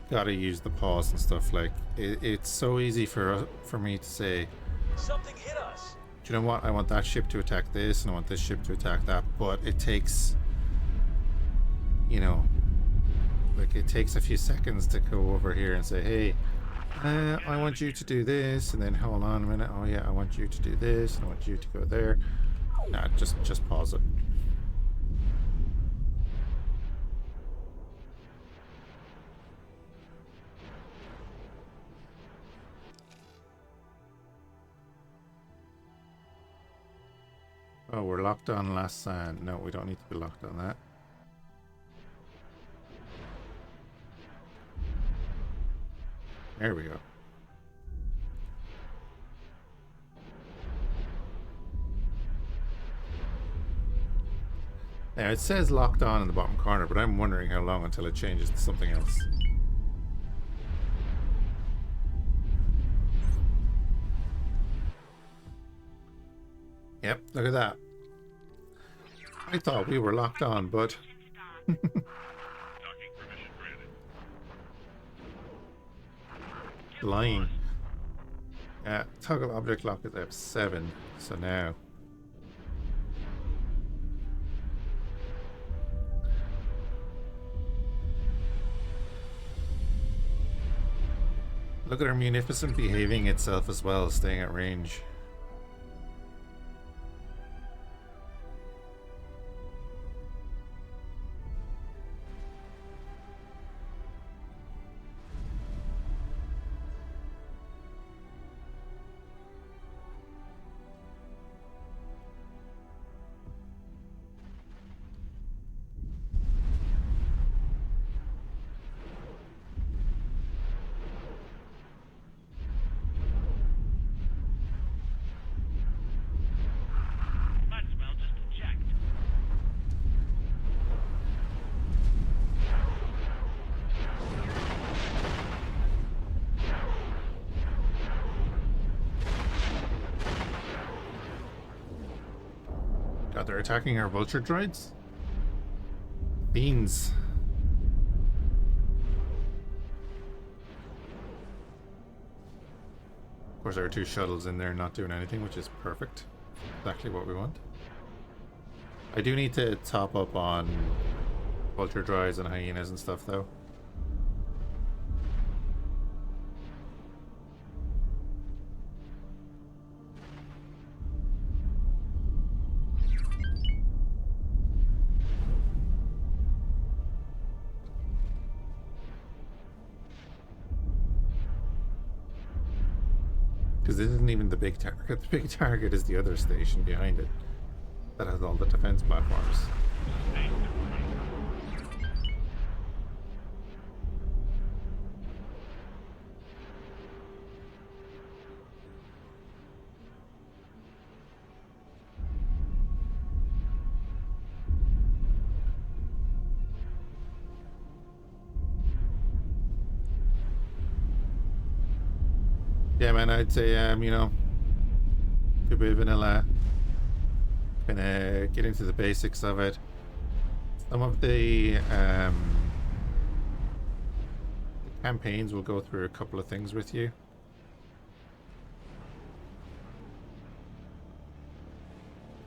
gotta use the pause and stuff. Like it's so easy for me to say, Something hit us. do you know what? I want that ship to attack this, and I want this ship to attack that. But it takes, you know, like it takes a few seconds to go over here and say, hey, I want you to do this, and then hold on a minute. Oh yeah, I want you to do this, and I want you to go there. Nah, just pause it. Oh, we're locked on last sand. No, we don't need to be locked on that. There we go. Now, it says locked on in the bottom corner, but I'm wondering how long until it changes to something else. Yep, look at that. I thought we were locked on, but... Docking permission granted. lying. Yeah, toggle object lock is F7, so now... Look at our Munificent behaving itself as well, staying at range. Might as well just eject. God, they're attacking our vulture droids? Beans. Of course, there are two shuttles in there not doing anything, which is perfect. Exactly what we want. I do need to top up on vulture droids and hyenas and stuff, though. Because this isn't even the big target. The big target is the other station behind it that has all the defense platforms. Yeah, man, I'd say, you know, a bit vanilla. Gonna get into the basics of it. Some of the campaigns will go through a couple of things with you.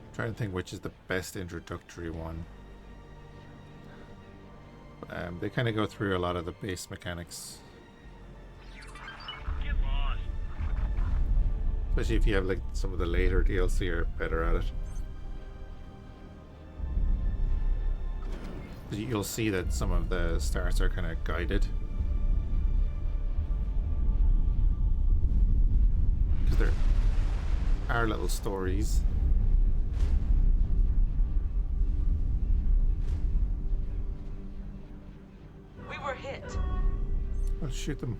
I'm trying to think which is the best introductory one. They kind of go through a lot of the base mechanics. Especially if you have like some of the later DLC, you're better at it. You'll see that some of the starts are kind of guided. Because there are little stories. We were hit. I'll shoot them.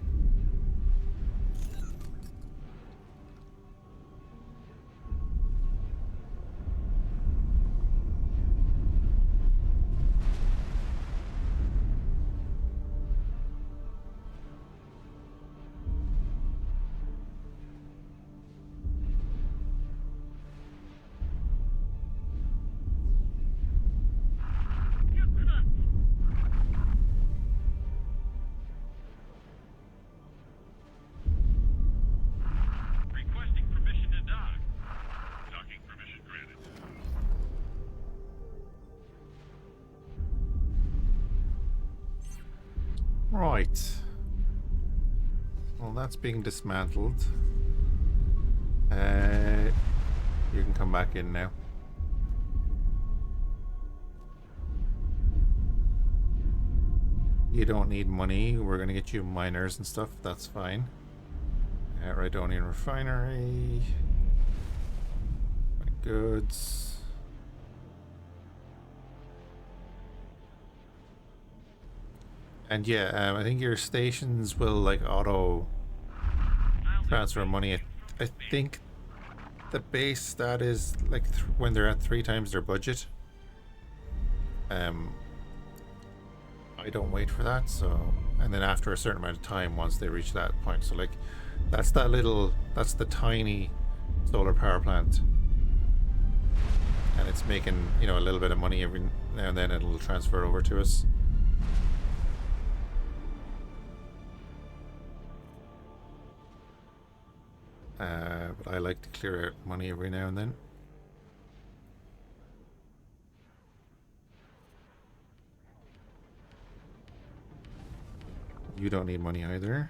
Right. Well, that's being dismantled. You can come back in now. You don't need money. We're going to get you miners and stuff. That's fine. Rhydonian refinery. Goods. And yeah, I think your stations will like auto transfer money. I think the base stat is like when they're at 3 times their budget. I don't wait for that, so, and then after a certain amount of time, once they reach that point, so like that's the tiny solar power plant, and it's making, you know, a little bit of money every now and then. It'll transfer over to us. But I like to clear out money every now and then. You don't need money either.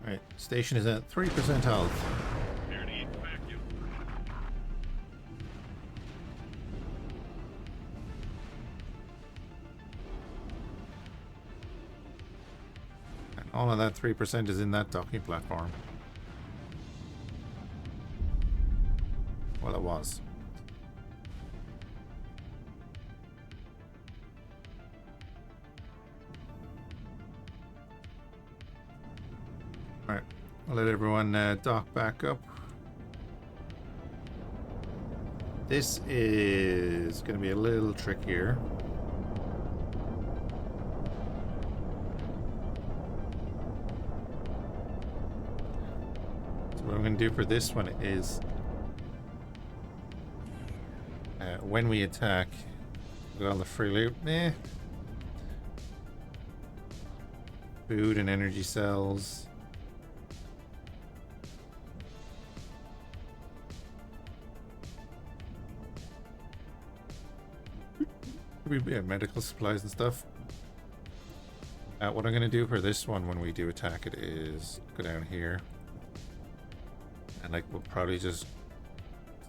Alright, station is at 3% health. All of that 3% is in that docking platform. Well, it was. Alright, I'll let everyone dock back up. This is going to be a little trickier. What I'm going to do for this one is when we attack, go on the free loot, food and energy cells. Medical supplies and stuff. What I'm going to do for this one when we do attack it is go down here. And like we'll probably just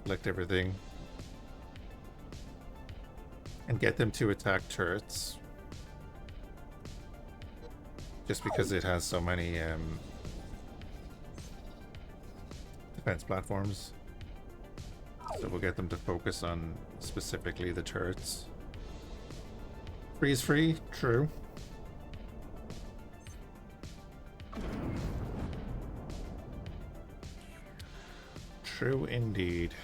Select everything. And get them to attack turrets. Just because it has so many defense platforms. So we'll get them to focus on specifically the turrets. Freeze free, true. True indeed.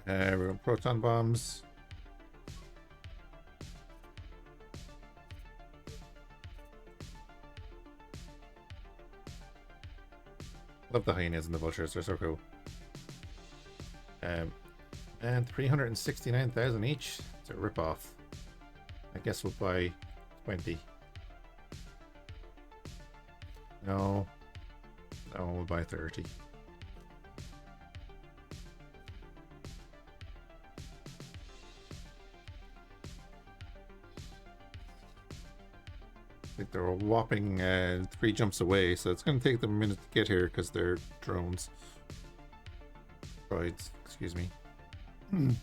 We're on proton bombs. Love the hyenas and the vultures, they're so cool. And 369,000 each. It's a rip-off. I guess we'll buy 20. No. No, we'll buy 30. I think they're a whopping 3 jumps away, so it's going to take them a minute to get here because they're drones. Droids, excuse me. I'm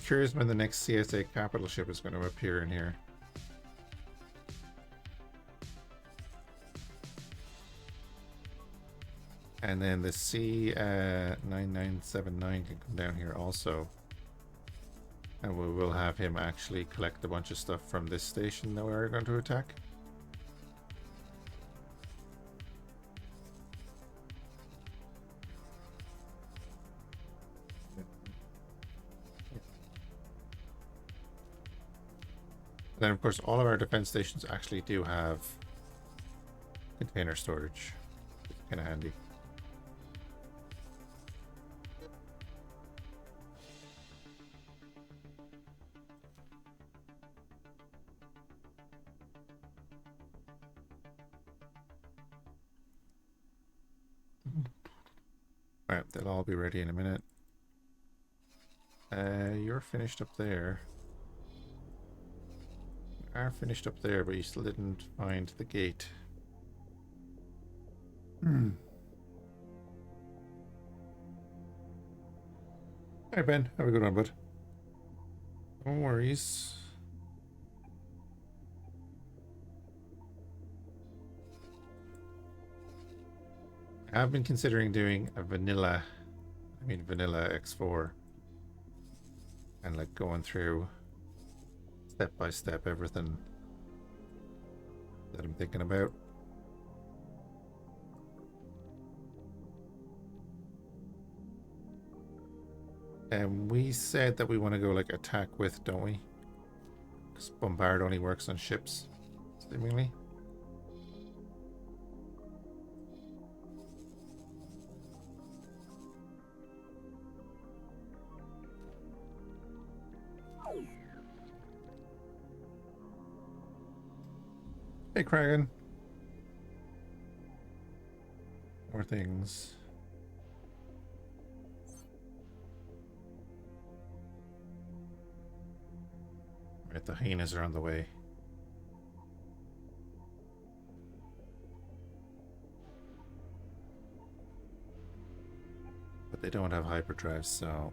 curious when the next CSA capital ship is going to appear in here. And then the C9979 can come down here also. And we will have him actually collect a bunch of stuff from this station that we're going to attack. Then of course all of our defense stations actually do have container storage. It's kind of handy. Alright, they'll all be ready in a minute. You're finished up there. You are finished up there, but you still didn't find the gate. Hi Ben, have a good one, bud. No worries. I've been considering doing a vanilla X4 and like going through step by step everything that I'm thinking about. And we said that we want to go like attack with, don't we? Because bombard only works on ships, seemingly. Hey, Kragan. More things. Right, the hyenas are on the way. But they don't have hyperdrives, so...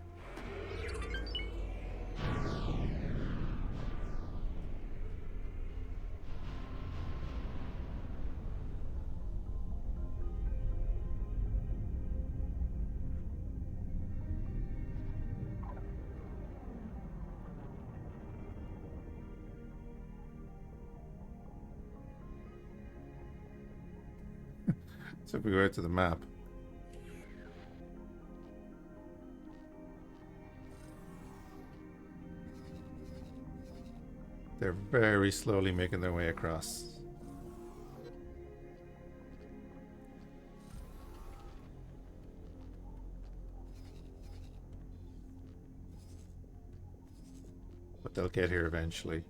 So if we go out to the map, they're very slowly making their way across. they'll get here eventually.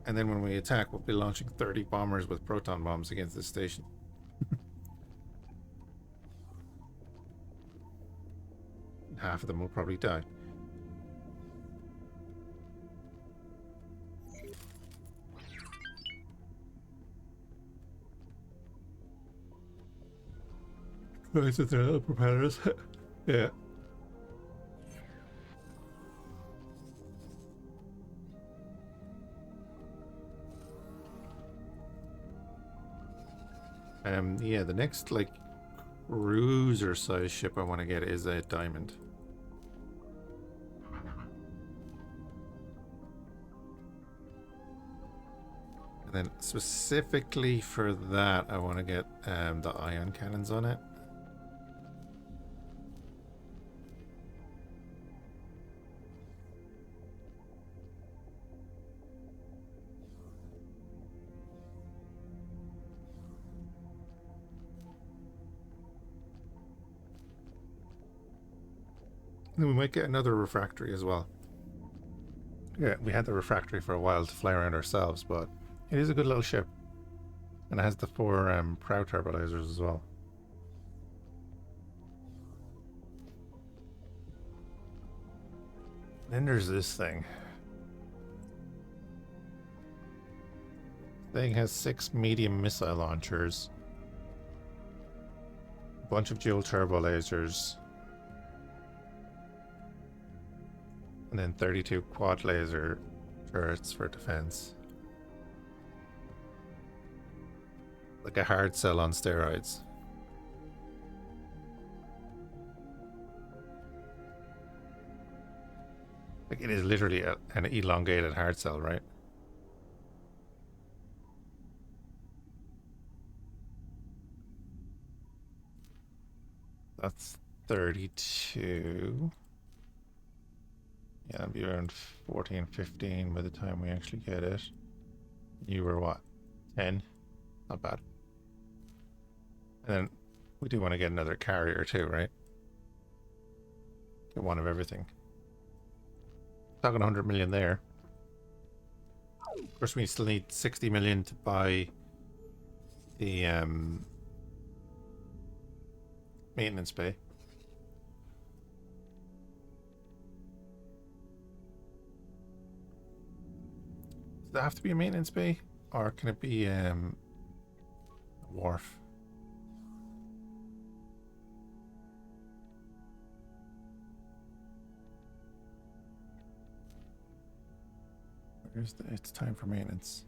And then when we attack, we'll be launching 30 bombers with proton bombs against this station. Half of them will probably die. Right, so they're little propellers. Yeah. Yeah, the next like cruiser size ship I want to get is a diamond. And then specifically for that, I want to get the ion cannons on it. Then we might get another refractory as well. Yeah, we had the refractory for a while to fly around ourselves, but it is a good little ship. And it has the 4 prow turbo lasers as well. Then there's this thing. The thing has 6 medium missile launchers, a bunch of dual turbo lasers, and then 32 quad laser turrets for defense. Like a hard cell on steroids. Like it is literally an elongated hard cell, right? That's 32. Yeah, it'll be around 14, 15 by the time we actually get it. You were what? 10? Not bad. And then we do want to get another carrier too, right? Get one of everything. Talking 100 million there. Of course, we still need 60 million to buy the maintenance bay. Does that have to be a maintenance bay, or can it be a wharf? It's time for maintenance.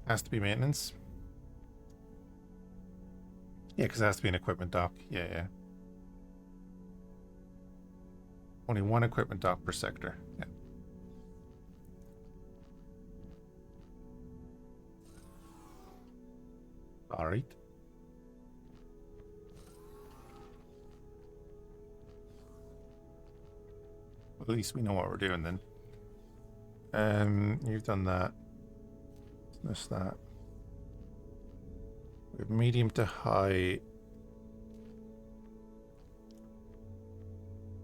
Has to be maintenance. Yeah, because it has to be an equipment dock. Yeah. Only one equipment dock per sector. Yeah. All right. At least we know what we're doing then. You've done that. That. We have medium to high.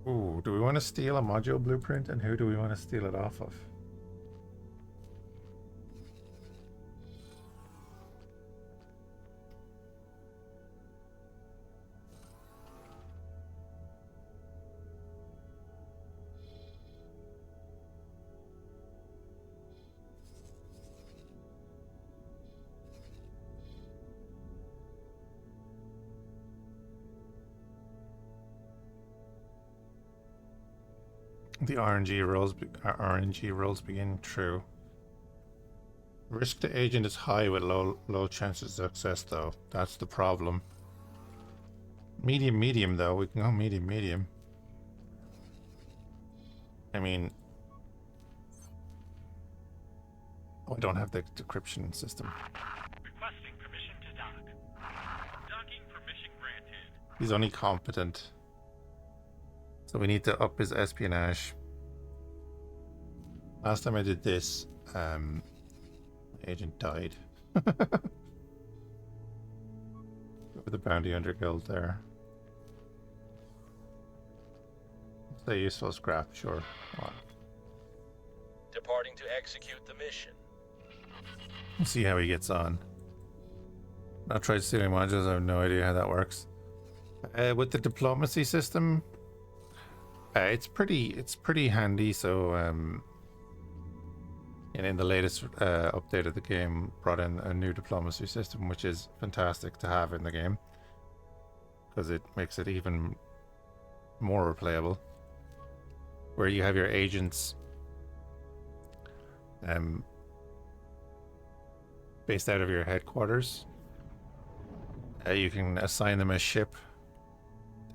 Ooh, do we want to steal a module blueprint, and who do we want to steal it off of? The RNG rolls begin. True. Risk to agent is high with low chances of success, though. That's the problem. Medium though. We can go medium. I mean, I don't have the decryption system. Requesting permission to dock. Docking permission granted. He's only competent. So we need to up his espionage. Last time I did this, agent died. With the bounty under guild there. The useful scrap, sure. Well, Departing to execute the mission. we'll see how he gets on. I'll try stealing modules. I have no idea how that works. With the diplomacy system, it's pretty handy. So, and in the latest update of the game, brought in a new diplomacy system, which is fantastic to have in the game because it makes it even more replayable. Where you have your agents based out of your headquarters. You can assign them a ship.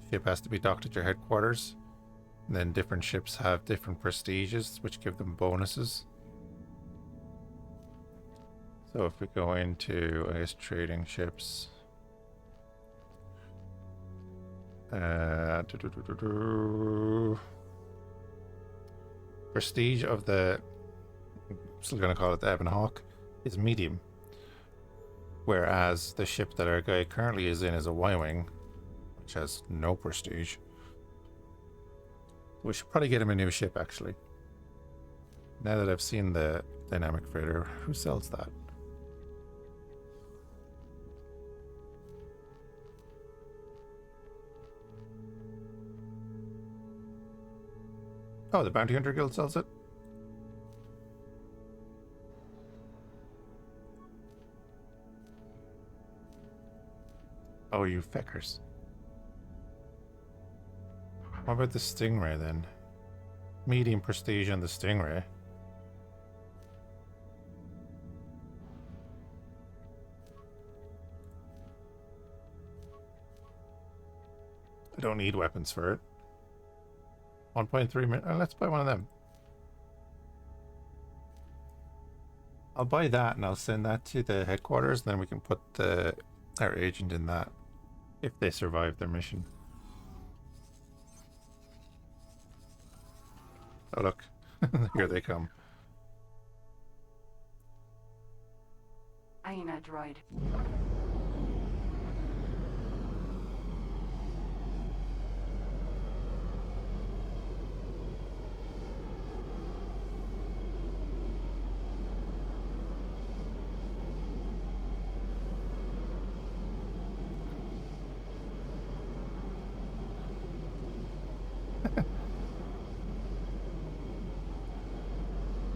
The ship has to be docked at your headquarters. And then different ships have different prestiges, which give them bonuses. So if we go into, I guess, trading ships. Prestige of the, I'm still going to call it the Ebon Hawk, is medium. Whereas the ship that our guy currently is in is a Y-Wing, which has no prestige. We should probably get him a new ship, actually. Now that I've seen the dynamic freighter, who sells that? Oh, the Bounty Hunter Guild sells it? Oh, you feckers. What about the Stingray then? Medium prestige on the Stingray. I don't need weapons for it. 1.3 million. Oh, let's buy one of them. I'll buy that and I'll send that to the headquarters, and then we can put our agent in that if they survive their mission. Oh look, here they come. Aina droid.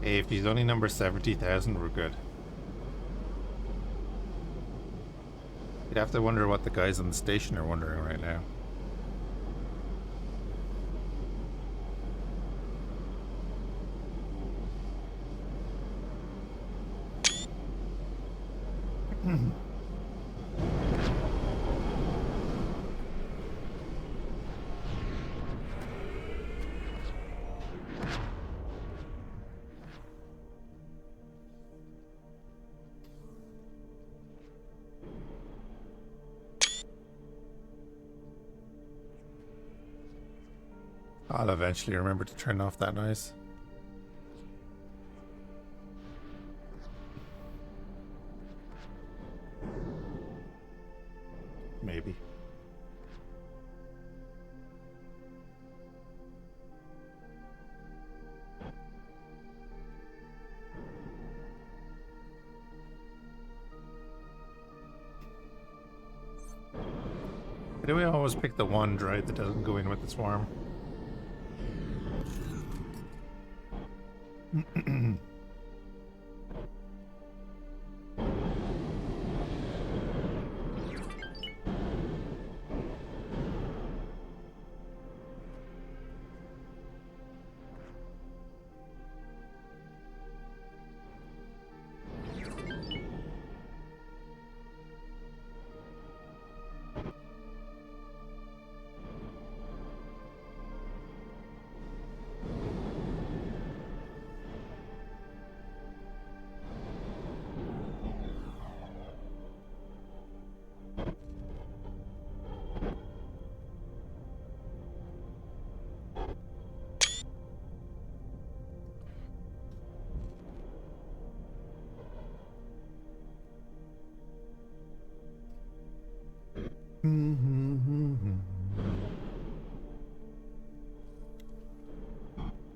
Hey, if he's only number 70,000, we're good. You'd have to wonder what the guys on the station are wondering right now. I'll eventually remember to turn off that noise. Maybe. Why do we always pick the one droid that doesn't go in with the swarm?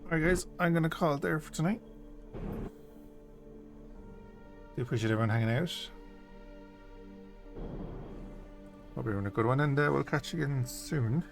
Alright guys, I'm gonna call it there for tonight. Do appreciate everyone hanging out. Hope you're having a good one, and we'll catch you again soon.